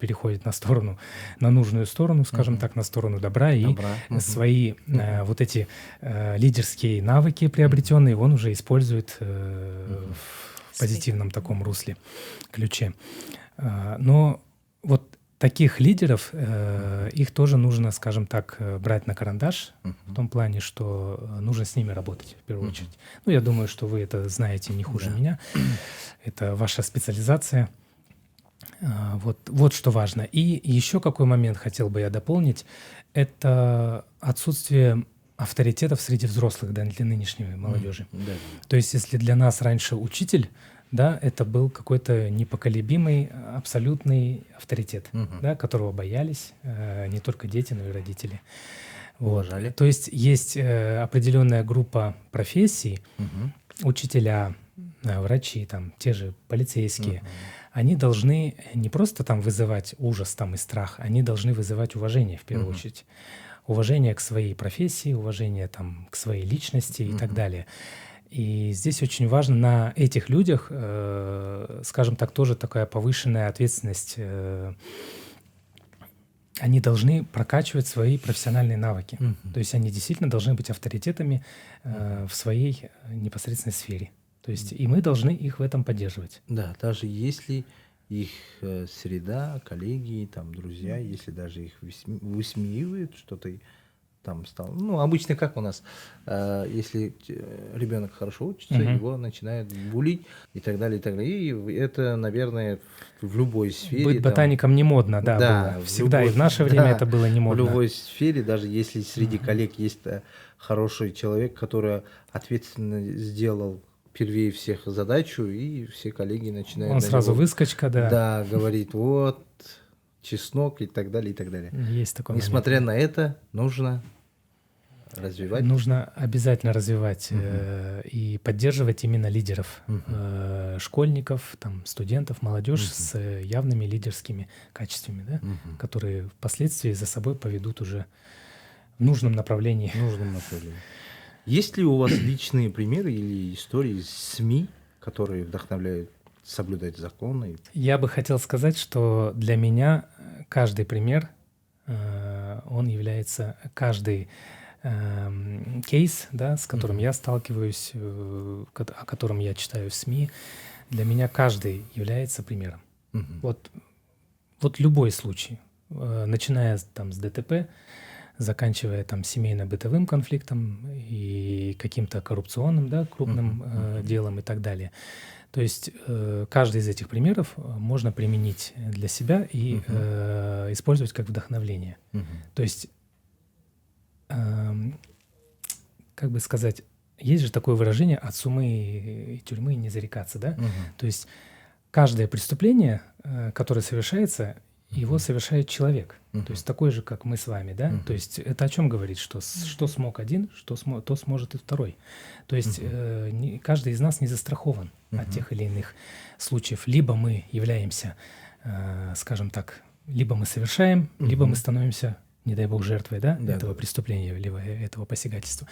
переходит на сторону, на нужную сторону, скажем так, на сторону добра, и свои вот эти лидерские навыки приобретенные он уже использует в позитивном таком русле, ключе. Но вот таких лидеров, их тоже нужно, скажем так, брать на карандаш, в том плане, что нужно с ними работать в первую очередь. Ну, я думаю, что вы это знаете не хуже меня. Это ваша специализация. Вот что важно. И еще какой момент хотел бы я дополнить. Это отсутствие авторитетов среди взрослых, да, для нынешней молодежи. То есть если для нас раньше учитель, да, это был какой-то непоколебимый, абсолютный авторитет, да, которого боялись не только дети, но и родители. Вот. То есть есть определенная группа профессий, учителя, врачи, там, те же полицейские, они должны не просто там вызывать ужас там, и страх, они должны вызывать уважение в первую очередь. Уважение к своей профессии, уважение там, к своей личности и так далее. И здесь очень важно на этих людях, скажем так, тоже такая повышенная ответственность. Они должны прокачивать свои профессиональные навыки. То есть они действительно должны быть авторитетами в своей непосредственной сфере. То есть и мы должны их в этом поддерживать. Да, даже если их среда, коллеги, там, друзья, если даже их высмеивают, что-то там стало. Ну, обычно как у нас, если ребенок хорошо учится, его начинают булить и так далее, и так далее. И это, наверное, в любой сфере. Быть ботаником не модно, да, было. Всегда любой, и в наше время это было не модно. В любой сфере, даже если среди коллег есть хороший человек, который ответственно сделал первее всех задачу, и все коллеги начинают... Он сразу выскочка, да. Да, говорит, вот, чеснок и так далее, и так далее. Есть такой Несмотря на это, нужно развивать. Нужно обязательно развивать и поддерживать именно лидеров, школьников, там, студентов, молодежь с явными лидерскими качествами, да, которые впоследствии за собой поведут уже в нужном направлении. Есть ли у вас личные примеры или истории из СМИ, которые вдохновляют соблюдать законы? Я бы хотел сказать, что для меня каждый пример, он является, каждый кейс, да, с которым я сталкиваюсь, о котором я читаю в СМИ, для меня каждый является примером. Вот любой случай, начиная там с ДТП, заканчивая там семейно-бытовым конфликтом и каким-то коррупционным, да, крупным делом и так далее. То есть каждый из этих примеров можно применить для себя и использовать как вдохновление. То есть, как бы сказать, есть же такое выражение «от сумы и тюрьмы не зарекаться», да? То есть каждое преступление, которое совершается, его совершает человек. То есть такой же, как мы с вами, да? То есть это о чем говорит? Что смог один, то сможет и второй. То есть каждый из нас не застрахован от тех или иных случаев. Либо мы являемся, скажем так, либо мы совершаем, либо мы становимся, не дай бог, жертвой, да, этого преступления, либо этого посягательства.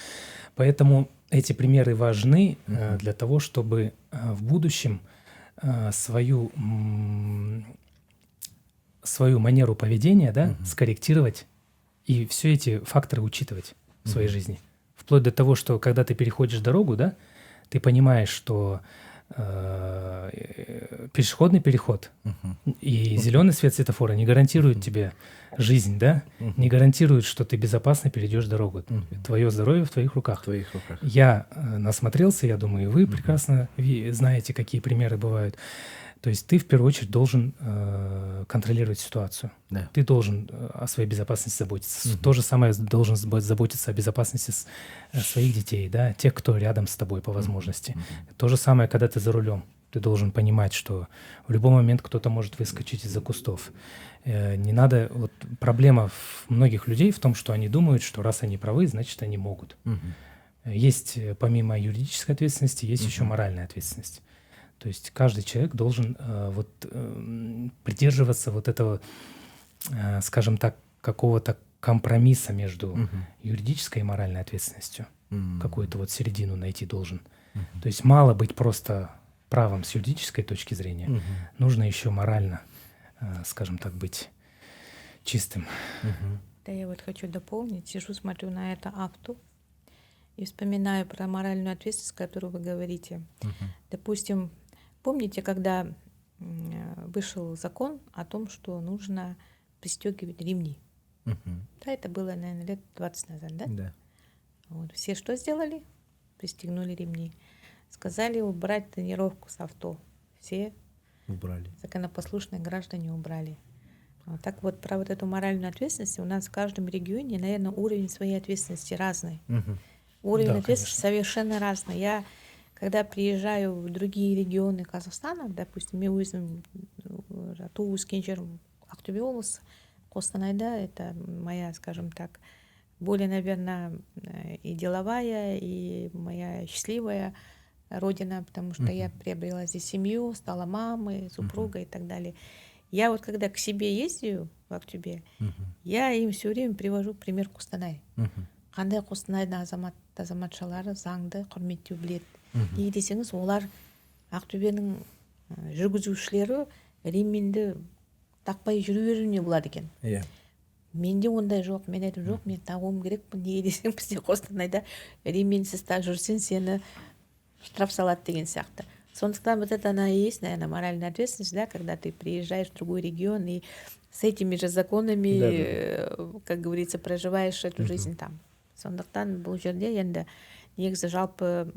Поэтому эти примеры важны для того, чтобы в будущем свою манеру поведения, да, скорректировать и все эти факторы учитывать в своей жизни. Вплоть до того, что когда ты переходишь дорогу, да, ты понимаешь, что пешеходный переход и зеленый свет светофора не гарантируют тебе жизнь, да, не гарантируют, что ты безопасно перейдешь дорогу. Твое здоровье в твоих руках. Я насмотрелся, я думаю, и вы прекрасно знаете, какие примеры бывают. То есть ты в первую очередь должен контролировать ситуацию. Да. Ты должен о своей безопасности заботиться. То же самое должен заботиться о безопасности своих детей, да, тех, кто рядом с тобой по возможности. То же самое, когда ты за рулем. Ты должен понимать, что в любой момент кто-то может выскочить из-за кустов. Не надо... Вот проблема многих людей в том, что они думают, что раз они правы, значит, они могут. Есть помимо юридической ответственности, есть еще моральная ответственность. То есть каждый человек должен придерживаться вот этого, скажем так, какого-то компромисса между юридической и моральной ответственностью. Какую-то вот середину найти должен. То есть мало быть просто правым с юридической точки зрения, нужно еще морально, скажем так, быть чистым. Да, я вот хочу дополнить. Сижу, смотрю на это авто и вспоминаю про моральную ответственность, о которой вы говорите. Допустим, помните, когда вышел закон о том, что нужно пристегивать ремни? Да, это было, наверное, лет 20 назад, да? Да. Вот. Все что сделали? Пристегнули ремни. Сказали убрать тонировку с авто. Все Убрали. законопослушные граждане убрали. Вот так вот про вот эту моральную ответственность у нас в каждом регионе, наверное, уровень своей ответственности разный. Уровень Да, ответственности совершенно разный. Я, когда приезжаю в другие регионы Казахстана, допустим, мен өзім туу өскен жерім Ақтөбе облысы, Қостанайда, это моя, скажем так, более, наверное, и деловая, и моя счастливая родина, потому что я приобрела здесь семью, стала мамой, супругой и так далее. Я вот когда к себе ездию в Ақтөбе, я им все время привожу пример Қостанай. Қандай Қостанайдың азаматшалары заңды құрметтеу біледі. Неге десеңіз, олар Ақтөбенің жүргізушілері ремменді тақпай жүру беруіне болады екен. Иә. Менде ондай жоқ. Мен айтып жоқ, мен тағуым керекпін. Неге десең, бізде Қостанайда ремменсіз жүрсең, сені штраф салады деген сияқты. Сондықтан вот это она и есть, наверное, моральная ответственность, да, когда ты приезжаешь в другой регион и с этими же законами, как говорится, проживаешь эту жизнь там. Сондықтан бұл жерде енді негізі жалпы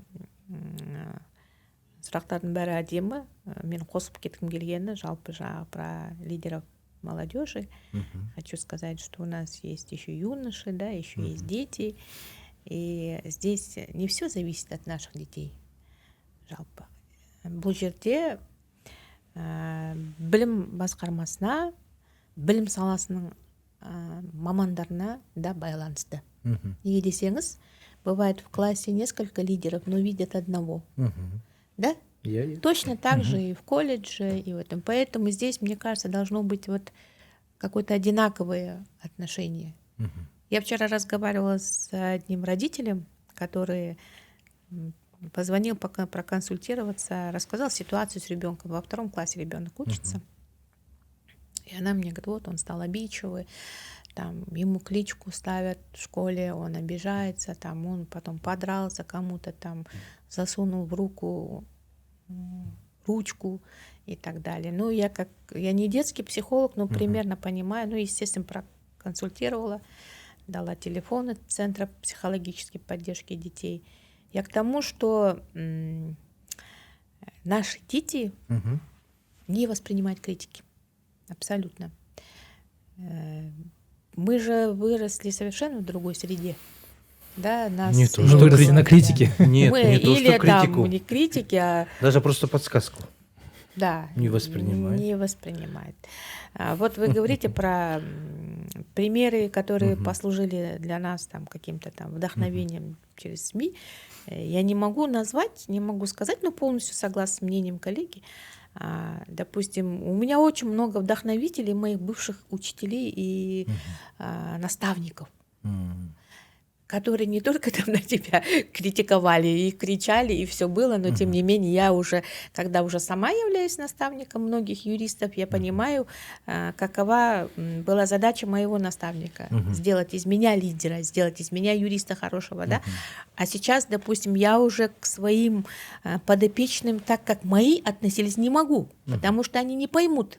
сұрақтардың бәрі әдемі. Мен қосып кеткім келгені жалпы жаңағы про лидеров молодежи. Хочу сказать, что у нас есть еще юноши, да, еще есть дети. И здесь не все зависит от наших детей. Жалпы. Бұл жерде білім басқармасына, білім саласының мамандарына да байланысты. Неге десеңіз, бывает в классе несколько лидеров, но видят одного. Да? Точно так же и в колледже, и в этом. Поэтому здесь, мне кажется, должно быть вот какое-то одинаковое отношение. Я вчера разговаривала с одним родителем, который позвонил проконсультироваться, рассказал ситуацию с ребенком. Во 2 классе ребенок учится. И она мне говорит, вот он стал обидчивый, там ему кличку ставят в школе, он обижается, там он потом подрался кому-то, там засунул в руку ручку и так далее. Ну, я не детский психолог, но примерно понимаю, ну, естественно, проконсультировала. дала телефоны Центра психологической поддержки детей. Я к тому, что наши дети не воспринимают критики. Абсолютно. Мы же выросли совершенно в другой среде. Да, нас Не то, Мы что выросли критика. на критике. Нет, мы не то, или что критику. там не критики, а Даже просто подсказку. да, Не воспринимает. Не воспринимает. Вот вы говорите про примеры, которые послужили для нас там каким-то там вдохновением через СМИ. Я не могу назвать, не могу сказать, но полностью согласна с мнением коллеги. Допустим, у меня очень много вдохновителей, моих бывших учителей и наставников, которые не только там на тебя критиковали и кричали, и все было, но тем не менее я уже, когда уже сама являюсь наставником многих юристов, я понимаю, какова была задача моего наставника. Сделать из меня лидера, сделать из меня юриста хорошего, да. А сейчас, допустим, я уже к своим подопечным, так как мои относились, не могу, потому что они не поймут.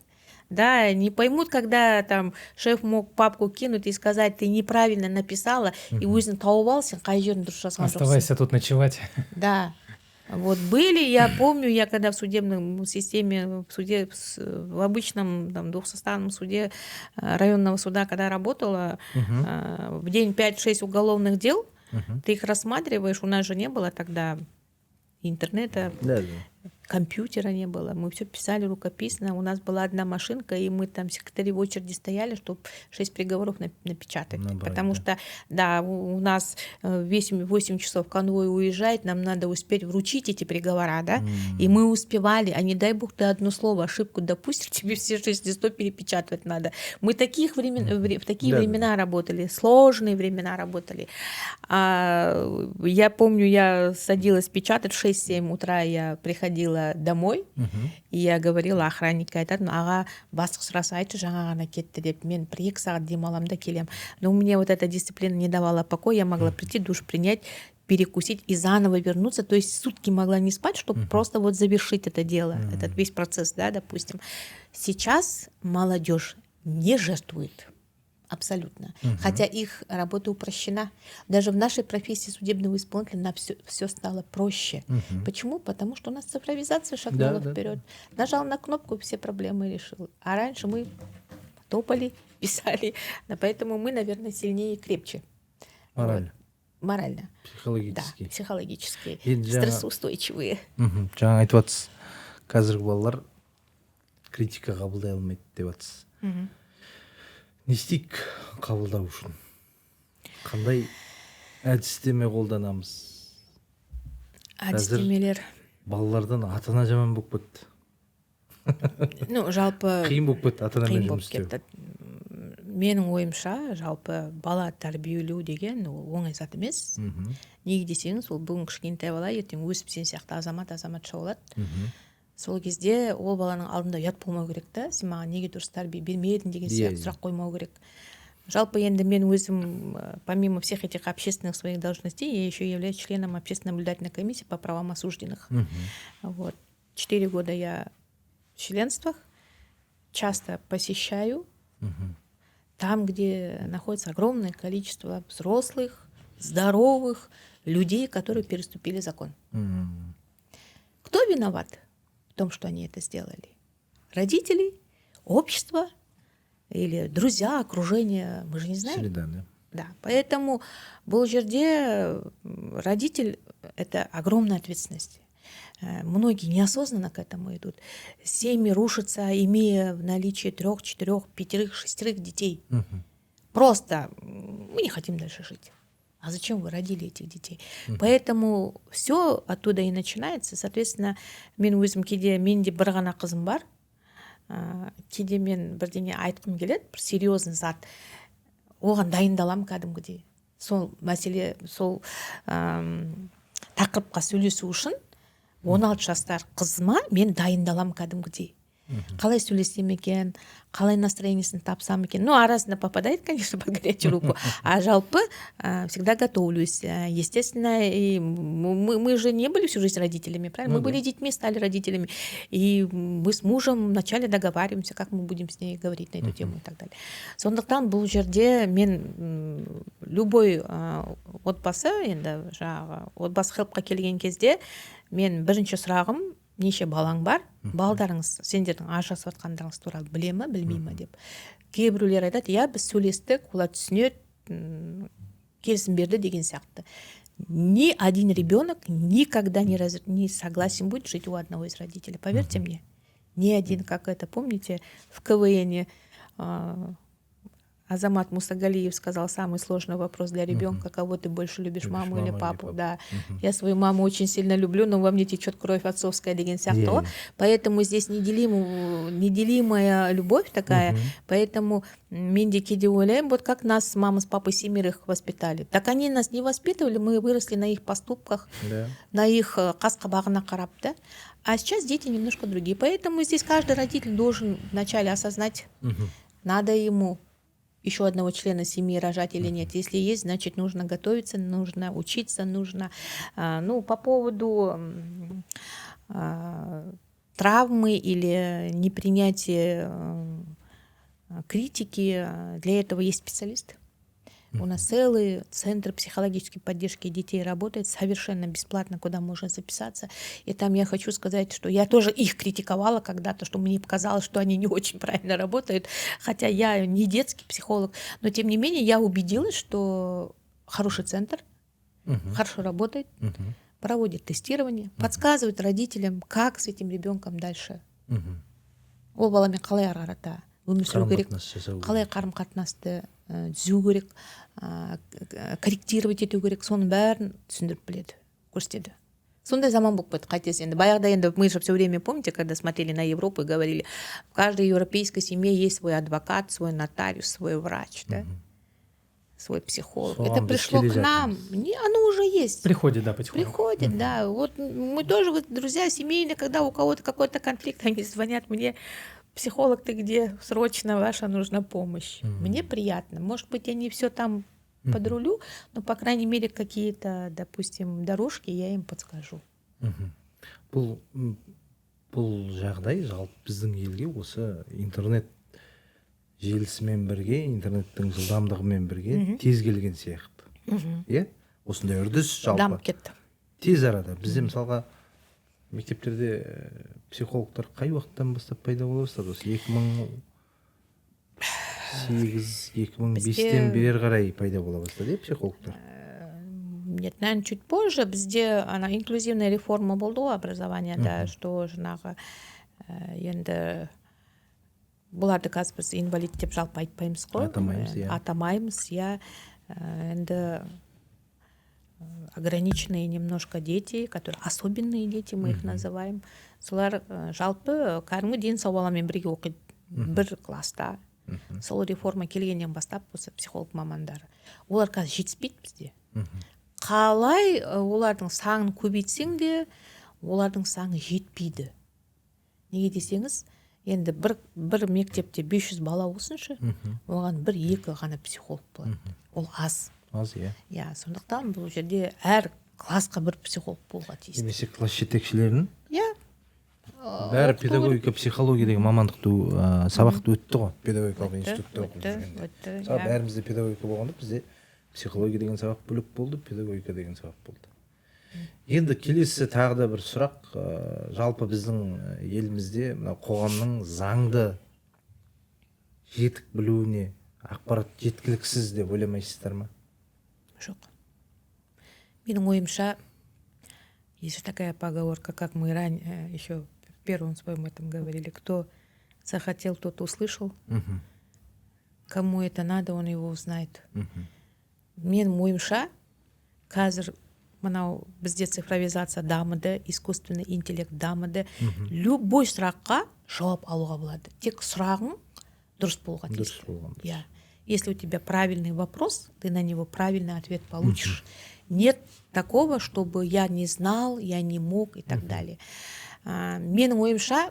Да, не поймут, когда там шеф мог папку кинуть и сказать, ты неправильно написала, и өзің тауып ал, сен қай жерін дұрыс жазған жоқсың. Оставайся тут ночевать. Да. Вот были, я помню, я когда в судебном системе, в суде, в обычном там, двухсоставном суде районного суда, когда работала, в день 5-6 уголовных дел, ты их рассматриваешь, у нас же не было тогда интернета, компьютера не было, мы все писали рукописно, у нас была одна машинка, и мы там секретари в очереди стояли, чтобы 6 приговоров напечатать, потому что, да, у нас 8 часов конвой уезжает, нам надо успеть вручить эти приговора, да, и мы успевали, а не дай бог ты одно слово, ошибку допустишь, тебе все 6 листов перепечатывать надо. Мы в такие времена работали, сложные времена работали. Я помню, я садилась печатать в 6-7 утра, я приходила домой, и я говорила охранникке, айтатын, аға бастық сұраса айтшы, жаңа ғана кетті деп, мен 1-2 сағат демаламын да келем. Но мне вот эта дисциплина не давала покоя, я могла прийти, душ принять, перекусить и заново вернуться, то есть сутки могла не спать, чтобы просто вот завершить это дело, этот весь процесс, да, допустим. Сейчас молодежь не жертвует. Абсолютно. Хотя их работа упрощена. Даже в нашей профессии судебного исполнителя на все стало проще. Почему? Потому что у нас цифровизация шагнула вперед. Нажал на кнопку, все проблемы решил. А раньше мы топали, писали. Поэтому мы, наверное, сильнее и крепче. Морально. Вот. Морально. Психологически. Да, психологические. Енді Стрессоустойчивые. Жаңа айтып жатсыз, қазіргі балалар критика қабылдай алмайды деп жатсыз. Не істейік қабылдау үшін? Қандай әдістеме қолданамыз? Әдістемелер. Балалардан ата-ана жаман болып кетті. Жалпы Қиын болып кетті ата-анамен жұмыс істеу. Менің ойымша, жалпы бала тәрбиелеу деген оңай зат емес. Неге десеңіз, ол бүгін кішкентай бала, ертең өсіп сен сияқты азаматша болады. Сол кезде ол баланың алдында ұят болмау керек та, сен маған неге дұрыс тәрбие бермедің деген сияқты сұрақ қоймау керек. Жалпы енді мен өзім, помимо всех этих общественных своих должностей, я еще являюсь членом общественно-наблюдательной комиссии по правам осужденных. Вот. 4 года я в членствах, часто посещаю там, где находится огромное количество взрослых, здоровых людей, которые переступили закон. Кто виноват в том, что они это сделали? Родители, общество или друзья, окружение? Мы же не знаем. Среда, да. Да, поэтому бұл жерде родитель – это огромная ответственность. Многие неосознанно к этому идут. Семьи рушатся, имея в наличии 3, 4, 5, 6 детей. Просто мы не хотим дальше жить. А зачем вы родили этих детей? Поэтому все оттуда и начинается. Соответственно, мен өзім кейде менде бір ғана қызым бар. Кейде мен бірдеңе айтқым келеді, бір серьезный зат. Оған дайындалам кәдімгідей. Сол мәселе, сол тақырыпқа сөйлесу үшін 16 жастар қызыма мен дайындалам кәдімгідей. қалай сөйлесем екен, қалай настроениесін тапсам екен. Ну, арасында попадает, конечно, под горячую руку. А жалпы всегда готовлюсь. Естественно, и мы же не были всю жизнь родителями, правильно? Мы были детьми, стали родителями. И мы с мужем вначале договариваемся, как мы будем с ней говорить на эту тему и так далее. Сондықтан бұл жерде мен любой отбасы, енді жаңағы отбасы хелпқа келген кезде мен бірінші сұрағым, неше балаң бар, балдарыңыз, сендердің ажырасып жатқандарыңыз туралы біле ме, білмей ме деп. Кейбіреулер айтады, иә, біз сөйлестік, олар түсінеді, келісім берді деген сияқты. Ни один ребенок никогда не согласен будет жить у одного из родителей. Поверьте мне. Ни один, как это, помните, в КВН Азамат Мусагалиев сказал самый сложный вопрос для ребенка: кого ты больше любишь, маму или папу? Да. Я свою маму очень сильно люблю, но во мне течет кровь отцовская деген сияқты. Поэтому здесь неделимая любовь такая. Поэтому мен де кейде ойлаймын, вот как нас мама с папой семерых воспитали. Так они нас не воспитывали, мы выросли на их поступках, на их қас-қабағына қарап, да. А сейчас дети немножко другие. Поэтому здесь каждый родитель должен вначале осознать, надо ему еще одного члена семьи рожать или нет. Если есть, значит, нужно готовиться, нужно учиться, нужно... Ну, по поводу травмы или непринятия критики, для этого есть специалисты. У нас целый центр психологической поддержки детей работает совершенно бесплатно, куда можно записаться. И там я хочу сказать, что я тоже их критиковала когда-то, что мне показалось, что они не очень правильно работают. Хотя я не детский психолог, но тем не менее я убедилась, что хороший центр, хорошо работает, проводит тестирование, подсказывает родителям, как с этим ребенком дальше. Ол баламен қалай ары қарата өмір сүру керек, қалай қарым-қатынасты түзу керек, корректировать ету керек, соның бәрін түсіндіріп біледі, көрсетеді. Сондай заман болып кетті қайтесі. Енді баяғыда енді мы же все время, помните, когда смотрели на Европу и говорили, в каждой европейской семье есть свой адвокат, свой нотариус, свой врач, да? Свой психолог. Это пришло к нам. Оно уже есть. Приходит, да, потихоньку. Приходит, да. Вот мы тоже, вот, друзья семейные, когда у кого-то какой-то конфликт, они звонят мне: психолог, ты где? Срочно ваша нужна помощь. Мне приятно. Может быть, я не все там подрулю, но, по крайней мере, какие-то, допустим, дорожки я им подскажу. Бұл жағдай жалпы біздің елге осы интернет желісімен бірге, интернеттің жылдамдығымен бірге тез келген сияқты. Иә? Осындай үрдіс жалпы. Дамып кетті. Тез арада. Бізде мысалға мектептерде психологтар қай уақыттан бастап пайда бола бастады? Осы 2008-2005-тен бері қарай пайда бола бастады, психологтар? Нет, наверное, чуть позже. Бізде инклюзивная реформа болды ғой образованияда, что жаңағы енді бұларды қазір біз инвалид деп жалпы айтпаймыз ғой. Атамаймыз, иә. Енді ограниченные немножко дети, которые особенные дети, мы их называем. Солар жалпы кәдімгі денсаулық баламен бірге оқиды, бір класста. Сол реформа келгеннен бастап осы психолог мамандары. Олар қазір жетіспейді бізде. Қалай олардың санын көбейтсең де, олардың саны жетпейді. Неге десеңіз, енді бір мектепте 500 бала болсыншы, оған 1-2 ғана психолог болады. Ол аз. Аз, иә. Иә, сондықтан бұл жерде әр классқа бір психолог болуға тиісті. Немесе класс жетекшілерінің? Иә. Бәрі педагогика, психология деген мамандықты сабақты өтті ғой, педагогикалық институтта оқып жүргенде. Бәрімізде педагогика болғанда, бізде психология деген сабақ бөлек болды, педагогика деген сабақ болды. Енді келесі тағы да бір сұрақ, жалпы біздің елімізде қоғамның заңды жетік білуіне ақпарат жеткіліксіз деп ойламайсыздар ма? Жоқ. Менің ойымша, есть такая поговорка, как мы ранее еще в первом своем этом говорили: кто захотел, тот услышал, кому это надо, он его узнает. Менің ойымша, қазір мынау бізде цифровизация дамыды, искусственный интеллект дамыды. Любой сұраққа жауап алуға болады. Тек сұрағың дұрыс болуға тиісті. Если у тебя правильный вопрос, ты на него правильный ответ получишь. Нет такого, чтобы я не знал, я не мог и так далее. Менің ойымша,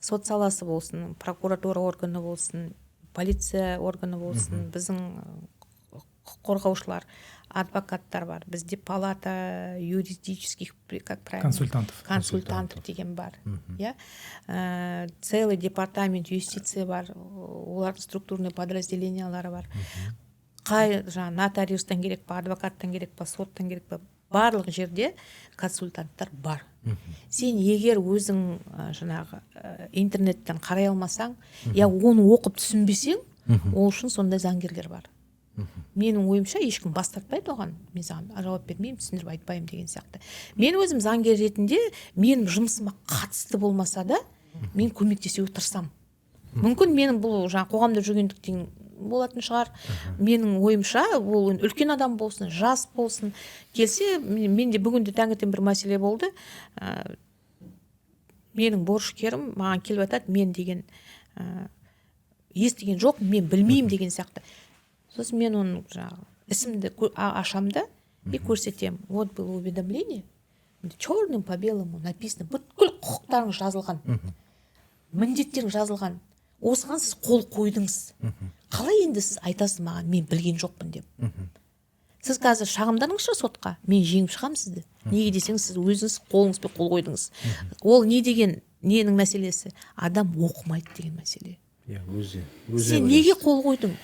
сот саласы болсын, прокуратура органы болсын, полиция органы болсын, біздің құқық қорғаушылар, адвокаттар бар, бізде палата юридических, как правильно, консультантов деген бар, иә, целый департамент юстиция бар, олардың структурный подразделениялары бар. Қай жаңа нотариустан керек па, адвокаттан керек па, соттан керек па, барлық жерде консультанттар бар. Сен егер өзің жаңағы интернеттен қарай алмасаң, я оны оқып түсінбесең, ол үшін сондай заңгерлер бар. Менің ойымша ешкім бас тартпайды оған, мен саған жауап бермеймін, түсіндіріп айтпаймын деген сияқты. Мен өзім заңгер ретінде менің жұмысыма қатысты болмаса да, мен көмектесуге тырысамын. Мүмкін менің бұл жаңа қоғамда жүргендіктен болатын шығар. Менің ойымша ол үлкен адам болсын, жас болсын, келсе, менде бүгінде таңертең бір мәселе болды. Менің борышкерім маған келіп айтады, мен деген естіген жоқ, мен білмеймін деген сияқты. Сосын мен оның жаңағы ісімді ашамда и көрсетемін. Вот было уведомление, черным по белому написано, бүткіл құқықтарың жазылған, міндеттерің жазылған. Осыған сіз қол қойдыңыз. Қалай енді сіз айтасыз маған, мен білген жоқпын деп. Сіз қазір шағымданыңызшы сотқа, мен жеңіп шығам сізді. Неге десеңіз, сіз өзіңіз қолыңызбен қол қойдыңыз. Ол не деген, ненің мәселесі? Адам оқымайды деген мәселе. Сен неге қол қойдың?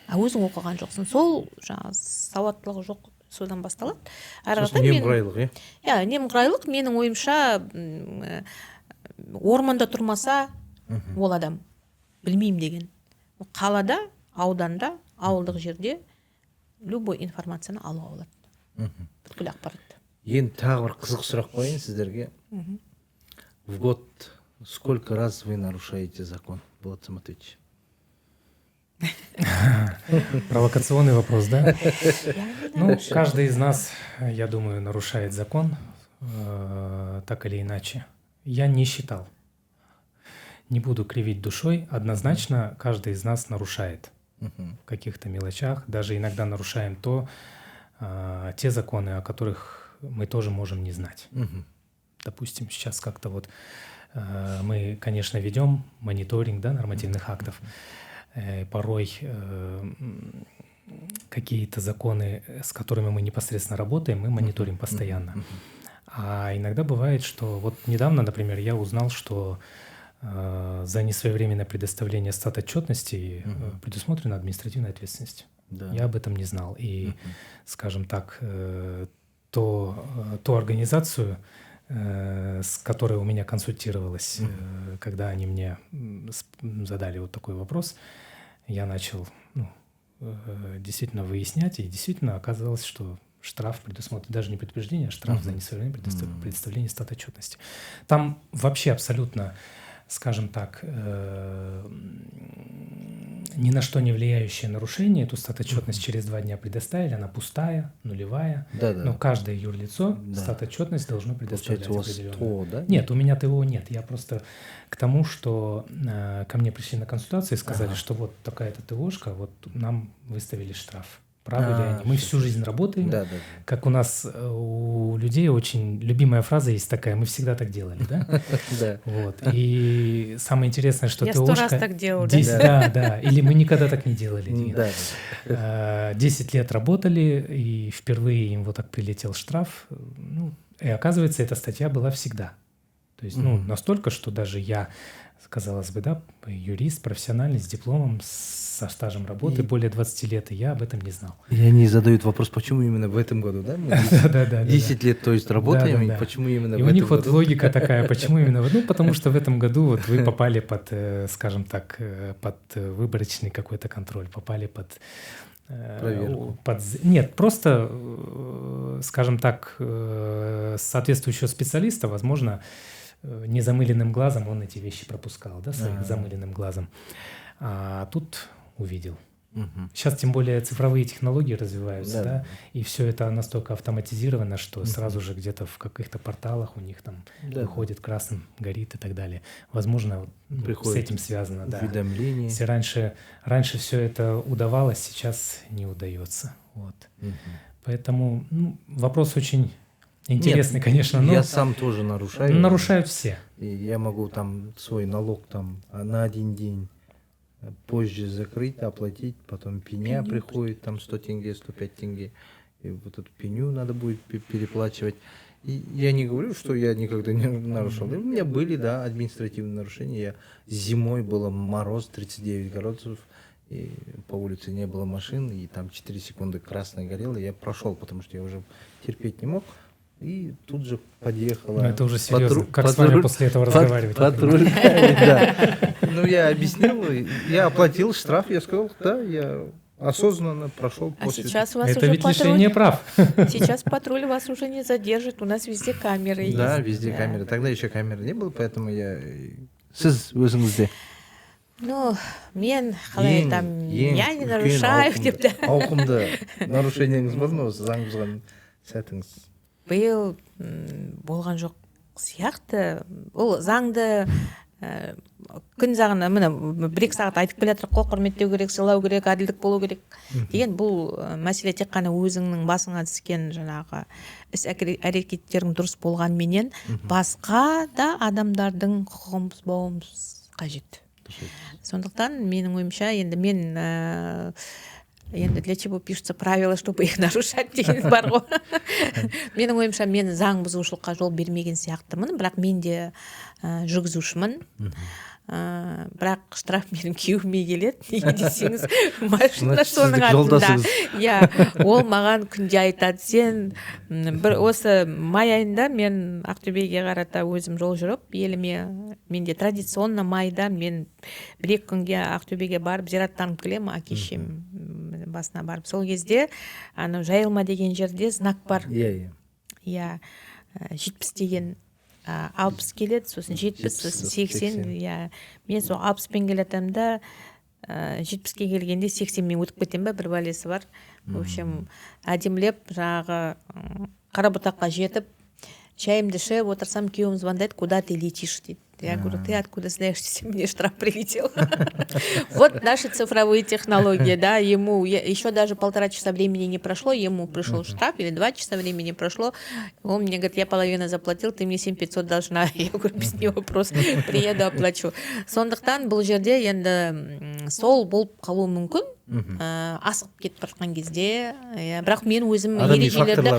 Өзің оқыған жоқсың. Сол жаңағы сауаттылығы жоқ, содан басталады. Сосын немқұрайлық, иә, немқұрайлық менің ойымша орманда тұрмаса ол адам білмеймін деген. Қалада, ауданда, ауылдық жерде любой информацияны алуға болады. Бүткіл ақпаратты. Енді тағы бір қызық сұрақ қояйын сіздерге. В год сколько раз вы нарушаете закон, Болат Саматович? Провокационный вопрос, да? Ну, каждый из нас, я думаю, нарушает закон, так или иначе. Я не считал. Не буду кривить душой. Однозначно, каждый из нас нарушает в каких-то мелочах. Даже иногда нарушаем те законы, о которых мы тоже можем не знать. Допустим, сейчас как-то вот мы, конечно, ведем мониторинг, да, нормативных актов. Порой какие-то законы, с которыми мы непосредственно работаем, мы мониторим постоянно. А иногда бывает, что вот недавно, например, я узнал, что за несвоевременное предоставление статотчетности предусмотрена административная ответственность. Да. Я об этом не знал. И, скажем так, ту организацию, с которой у меня консультировалась, когда они мне задали вот такой вопрос, я начал действительно выяснять, и действительно оказалось, что штраф предусмотрен, даже не предупреждение, а штраф за несвоевременное предоставление статотчетности. Там вообще абсолютно, скажем так, ни на что не влияющее нарушение. Эту статотчетность через 2 дня предоставили, она пустая, нулевая. Но каждое юрлицо статотчетность должно предоставлять. Получается, у вас ТО, да? Нет, у меня ТО нет. Я просто к тому, что ко мне пришли на консультацию и сказали, что вот такая-то ТОшка, вот нам выставили штраф. Правы ли они? Мы всю жизнь работаем. Как у нас, у людей очень любимая фраза есть такая, мы всегда так делали, да? Да. Вот. И самое интересное, что я ТОшка... Я 100 раз так делал. Да. Или мы никогда так не делали. Да. 10 лет работали, и впервые им вот так прилетел штраф. Ну, и оказывается, эта статья была всегда. То есть, настолько, что даже я, казалось бы, да, юрист, профессиональный, с дипломом, со стажем работы более 20 лет, и я об этом не знал. И они задают вопрос, почему именно в этом году, да? 10 лет, то есть, работаем, и почему именно в этом году? И у них вот логика такая, почему именно в... Ну, потому что в этом году вот вы попали под, скажем так, под выборочный какой-то контроль, попали под... Проверку. Нет, просто, скажем так, соответствующего специалиста, возможно, незамыленным глазом он эти вещи пропускал, да, своим замыленным глазом. А тут увидел. Сейчас тем более цифровые технологии развиваются, да, и все это настолько автоматизировано, что сразу же где-то в каких-то порталах у них там выходит красным, горит и так далее. Возможно, с этим связано, да. Уведомления. Если раньше все это удавалось, сейчас не удается. Вот. Поэтому вопрос очень интересный, конечно, но Я сам тоже нарушаю. нарушают все. И я могу там свой налог там на 1 день позже закрыть, оплатить, потом пеня приходит, там 100 тенге, 105 тенге, и вот эту пеню надо будет переплачивать. И я не говорю, что я никогда не нарушал. У меня были, да, административные нарушения. Я зимой было мороз 39 градусов, и по улице не было машин, и там 4 секунды красное горело, я прошел, потому что я уже терпеть не мог. И тут же подъехала. Ну, это уже серьезно. Как с вами после этого разговаривать? Патруль, да. Ну, я объяснил, я оплатил штраф, я сказал, да, я осознанно прошел А после. сейчас у вас Это уже ведь лишение прав. Сейчас патруль вас уже не задержит, у нас везде камеры Да, есть. везде Да. камеры. Тогда еще камеры не было, поэтому я... Сіз өзіңізде Ну, мен қалай айтамын, я не үлкен, нарушаю деп та. ауқымды нарушениеңіз болды ма осы заң бұзған сәтіңіз? Биыл болған жоқ сияқты. Ол заңды күн жағына міне 1-2 сағат айтып келе жатырмық қой, құрметтеу керек, сыйлау керек, әділдік болу керек деген бұл мәселе тек қана өзіңнің басыңа түскен жаңағы іс әрекеттерің дұрыс болғанменен басқа да адамдардың құқығын бұзбауымыз қажет. Сондықтан менің ойымша енді мен енді для чего пишутся правила, чтобы их нарушать деген бар ғой. Менің ойымша мен заң бұзушылыққа жол бермеген сияқтымын, бірақ мен де жүргізушімін. Бірақ штраф менің күйеуіме келеді. Неге десеңіз, машина соның артында. Иә, ол маған күнде айтады, сен осы май айында мен Ақтөбеге қарата өзім жол жүріп, еліме менде традиционно майда мен 1-2 күнге Ақтөбеге барып зираттанып келемін, әке-шешем басына барып. Сол кезде жайылма деген жерде знак бар. Иә. 70 деген 60 келеді, сосын 70, сосын 80. Иә, мен сол 60-пен келетім да 70-ке келгенде 80-мен өтіп кетем ба, бір бәлесі бар. В общем, әдемілеп жаңағы Қарабұтаққа жетіп, шайымды ішіп отырсам, күйеуім звондайды, куда ты летишь дейді. Я говорю, ты откуда знаешь, что мне штраф прилетел? Вот наши цифровые технологии, да, ему еще даже 1,5 часа времени не прошло, ему пришел штраф, или 2 часа времени прошло, он мне говорит, я половину заплатил, ты мне 7500 должна. Я говорю, без не вопрос, приеду, оплачу. Сондықтан бұл жерде енді сол болып қалуы мүмкін, асығып кетіп бара кезде, бірақ мен өзім ережелерді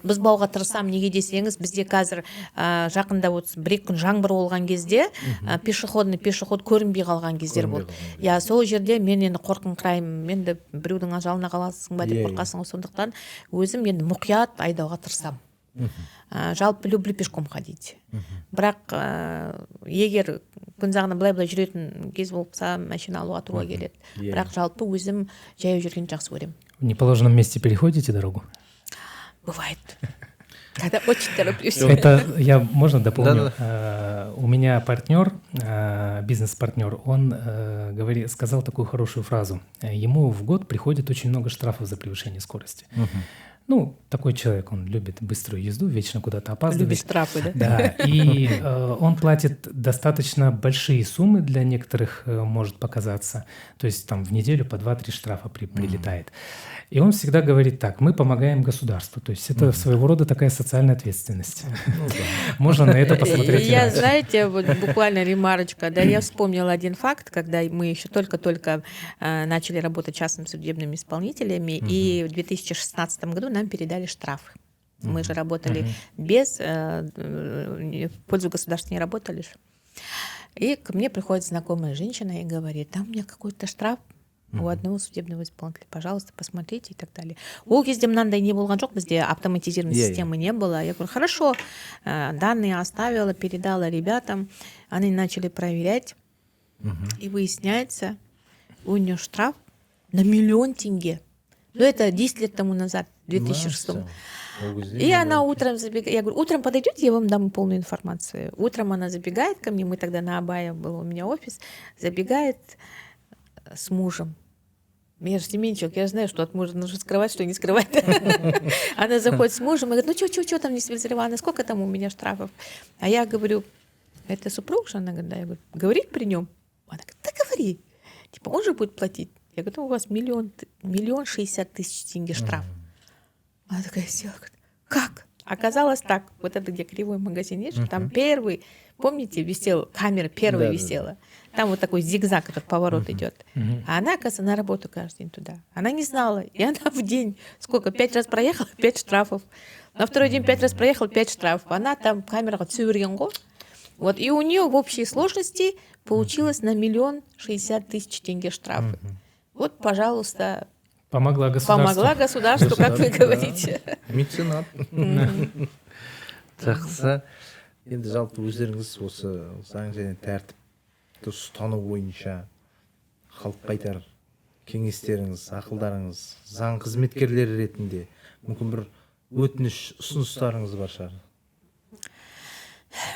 бұзбауға тырысамын. Неге десеңіз, бізде қазір жақында 1-2 күн жаңбыр болған кезде пешеход көрінбей қалған кездер болды. Сол жерде мен енді қорқыңқыраймын, менді біреудің ажалына қаласың ба деп қорқасың. Сондықтан өзім енді мұқият айдауға тырысамын. Жалпы люблю пешком ходить. Бірақ егер күн жағына былай жүретін кез болса, машина алуға тура келеді. Бірақ жалпы өзім жаяу жүргенді жақсы көремін. В неположенном месте переходите дорогу? Бывает. Когда очень тороплюсь. Это можно дополню? У меня партнер, бизнес-партнер, он сказал такую хорошую фразу. Ему в год приходит очень много штрафов за превышение скорости. Ну, такой человек, он любит быструю езду, вечно куда-то опаздывает. Любит штрафы, да? Да, и он платит достаточно большие суммы, для некоторых может показаться. То есть там в неделю по 2-3 штрафа прилетает. И он всегда говорит так, мы помогаем государству. То есть это своего рода такая социальная ответственность. Можно на это посмотреть. Я, знаете, вот буквально ремарочка, да, я вспомнила один факт, когда мы еще только-только начали работать частными судебными исполнителями, и в 2016 году нам передали штрафы. Мы же работали в пользу государства не работали же. И ко мне приходит знакомая женщина и говорит, там у меня какой-то штраф у одного судебного исполнителя, пожалуйста, посмотрите и так далее. Ол кезде мынандай не болған жоқ, бізде автоматизированной системы не было. Я говорю, хорошо, данные оставила, передала ребятам, они начали проверять, и выясняется, у нее штраф на 1 000 000 тенге. Ну, это 10 лет тому назад, в 2006. И она утром забегает, я говорю, утром подойдете, я вам дам полную информацию. Утром она забегает ко мне, мы тогда на Абае был у меня офис, забегает с мужем. Я же Семенчук, я же знаю, что от мужа нужно скрывать, что не скрывать. Она заходит с мужем и говорит, ну что там не связали, сколько там у меня штрафов? А я говорю, это супруг же? Она говорит, да. Я говорю, говорить при нем? Она говорит, да говори. Типа, он же будет платить. Я говорю, у вас 1 060 000 тенге штраф. Она такая села, говорит, как? Оказалось так, вот это где кривой магазин, есть, там первый, помните, висел, камера первая Да. висела. Там вот такой зигзаг, этот поворот идет. А она, оказывается, на работу каждый день туда. Она не знала. И она в день, сколько, 5 раз проехала, 5 штрафов. На второй день 5 раз проехала, 5 штрафов. Она там камераға түсе берген ғой. Вот, и у нее в общей сложности получилось на 1 060 000 тенге штрафы. Вот, пожалуйста, Помогла государству, как вы Да. говорите. Меценат. Жақсы. Енді жалпы өздеріңіз осы заң және тәртіпті ұстану бойынша халыққа айтар кеңестеріңіз, ақылдарыңыз, заң қызметкерлері ретінде мүмкін бір өтініш, ұсыныстарыңыз бар шығар.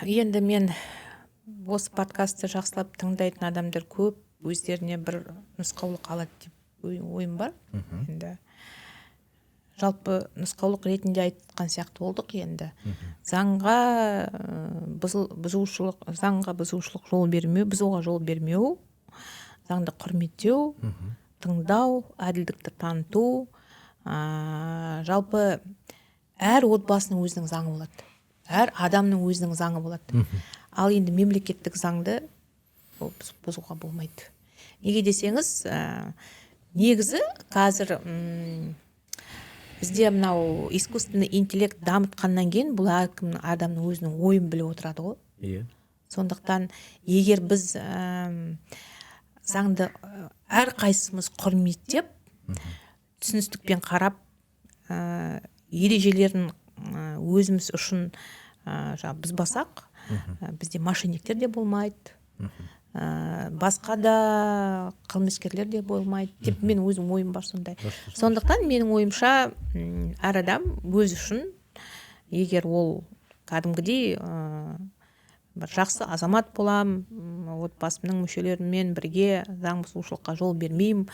Енді мен осы подкастты жақсылап тыңдайтын адамдар көп, өздеріне бір нұсқаулық алады деп ойым бар. Енді жалпы нұсқаулық ретінде айтқан сияқты болдық енді. Заңға бұзушылық жол бермеу, бұзуға жол бермеу, заңды құрметтеу, тыңдау, әділдікті таныту. Жалпы әр отбасының өзінің заңы болады. Әр адамның өзінің заңы болады. Ал енді мемлекеттік заңды бұзуға болмайды. Неге десеңіз, негізі қазір бізде мынау искусственный интеллект дамытқаннан кейін бұл әркім адамның өзінің ойын біліп отырады ғой. Иә. Сондықтан егер біз заңды әрқайсымыз құрметтеп, түсіністікпен қарап, ережелерін өзіміз үшін бұзбасақ, бізде мошенниктер де болмайды, басқа да қылмыскерлер де болмайды деп мен өзім ойым бар сондай. Сондықтан менің ойымша әр адам өз үшін, егер ол кәдімгідей бір жақсы азамат болам, отбасымның мүшелерімен бірге заң бұзушылыққа жол бермеймін,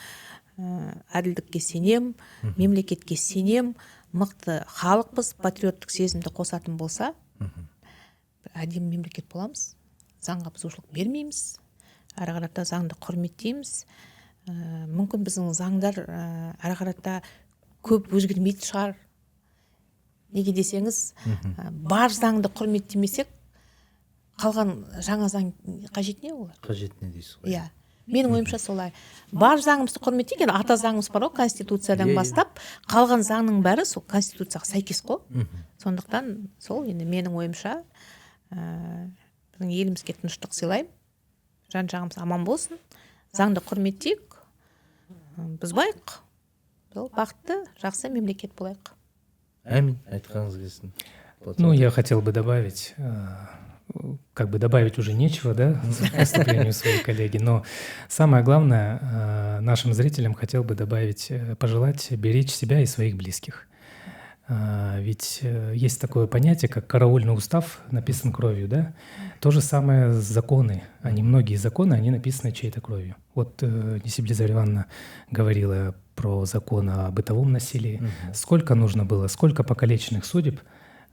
әділдікке сенем, мемлекетке сенем, мықты халықпыз, патриоттық сезімді қосатын болса, әдемі мемлекет боламыз, заңға бұзушылық бермейміз, әрі қарата заңды құрметтейміз. Мүмкін біздің заңдар әрі қарата көп өзгермейтін шығар. Неге десеңіз, бар заңды құрметтемесек, қалған жаңа заң қажет не олар? Қажет не дейсіз ғой? Иә. Менің ойымша солай. Бар заңымызды құрметтейік, енді ата заңымыз бар ғой, Конституциядан бастап, қалған заңның бәрі сол Конституцияға сәйкес қой. Сондықтан сол енді менің ойымша біздің елімізге тыныштық сыйлаймын, жан-жағымыз аман болсын, заңды құрметтейік, бұзбайық, бақытты, жақсы мемлекет болайық. Әмин, айтқаныңыз келсін. Ну, я хотел бы добавить, как бы добавить уже нечего, да, к выступлению своей коллеги, но самое главное, нашим зрителям хотел бы добавить, пожелать беречь себя и своих близких. Ведь есть такое понятие, как караульный устав, написан кровью, да? То же самое законы. Многие законы, они написаны чьей-то кровью. Вот Несибле Ивановна говорила про закон о бытовом насилии. Сколько нужно было, сколько покалеченных судеб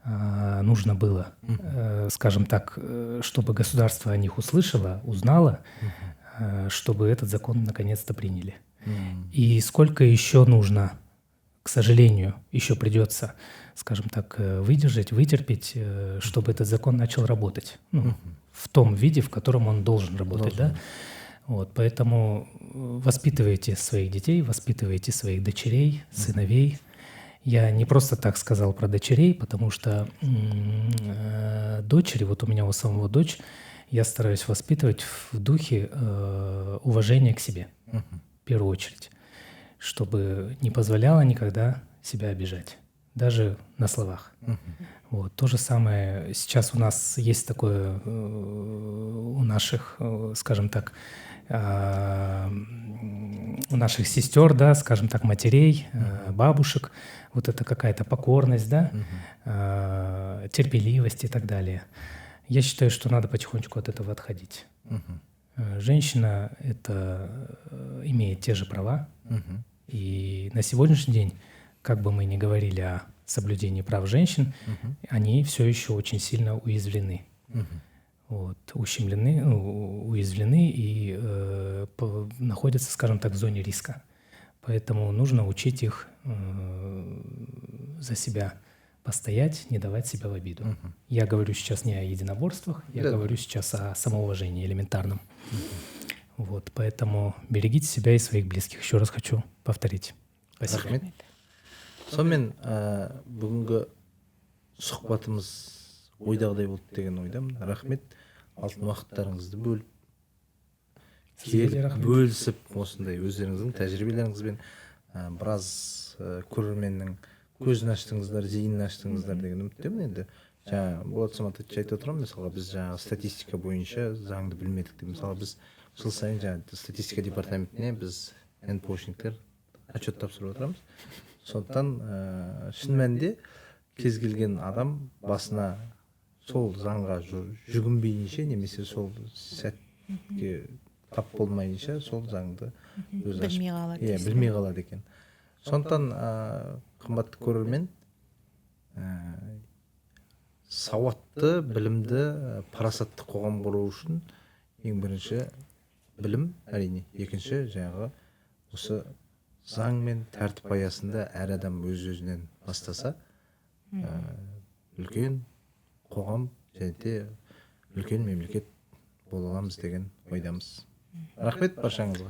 нужно было, скажем так, чтобы государство о них услышало, узнало, чтобы этот закон наконец-то приняли. И сколько еще нужно, к сожалению, еще придется, скажем так, вытерпеть, чтобы этот закон начал работать. В том виде, в котором он должен работать. Да? Вот, поэтому воспитывайте своих детей, воспитывайте своих дочерей, сыновей. Я не просто так сказал про дочерей, потому что дочери, вот у меня у самого дочь, я стараюсь воспитывать в духе уважения к себе, в первую очередь, чтобы не позволяла никогда себя обижать, даже на словах. Вот. То же самое сейчас у нас есть такое у наших, скажем так, у наших сестер, да, скажем так, матерей, бабушек, вот это какая-то покорность, да, терпеливость и так далее. Я считаю, что надо потихонечку от этого отходить. Женщина имеет те же права, и на сегодняшний день, как бы мы ни говорили о соблюдении прав женщин, они все еще очень сильно уязвлены. Вот, уязвлены и находятся, скажем так, в зоне риска. Поэтому нужно учить их за себя постоять, не давать себя в обиду. Я говорю сейчас не о единоборствах, я Да. говорю сейчас о самоуважении элементарном. Вот, поэтому берегите себя и своих близких. Еще раз хочу повторить. Спасибо. Рахмет. Сонымен бүгінгі сұхбатымыз ойдағыдай болды деген ойдамын. Рахмет. Алтын уақыттарыңызды бөліп, Сізге де келіп, рахмет. бөлісіп, осындай өздеріңіздің тәжірибелеріңізбен біраз көрерменнің көзін аштыңыздар, зейінін аштыңыздар деген үміттемін. Енді жаңа Болат Саматович айтып отырмын, мысалға біз жаңа статистика бойынша заңды білмедік деп. Мысалы біз жыл сайын жаңа статистика департаментіне біз НПОшниктер отчет тапсырып отырамыз. Сондықтан шын мәнінде кез келген адам басына сол заңға жүгінбейінше немесе сол сәтке тап болмайынша сол заңды өзі ашып- Білмей қалады Иә, дейсіз білмей қалады екен. Сондықтан қымбатты көрермен, сауатты, білімді, парасатты қоғам құру үшін ең бірінші білім, әрине, екінші жаңағы осы заң мен тәртіп аясында әр адам өз-өзінен бастаса, үлкен қоғам және де үлкен мемлекет бола аламыз деген ойдамыз. Рахмет баршаңызға.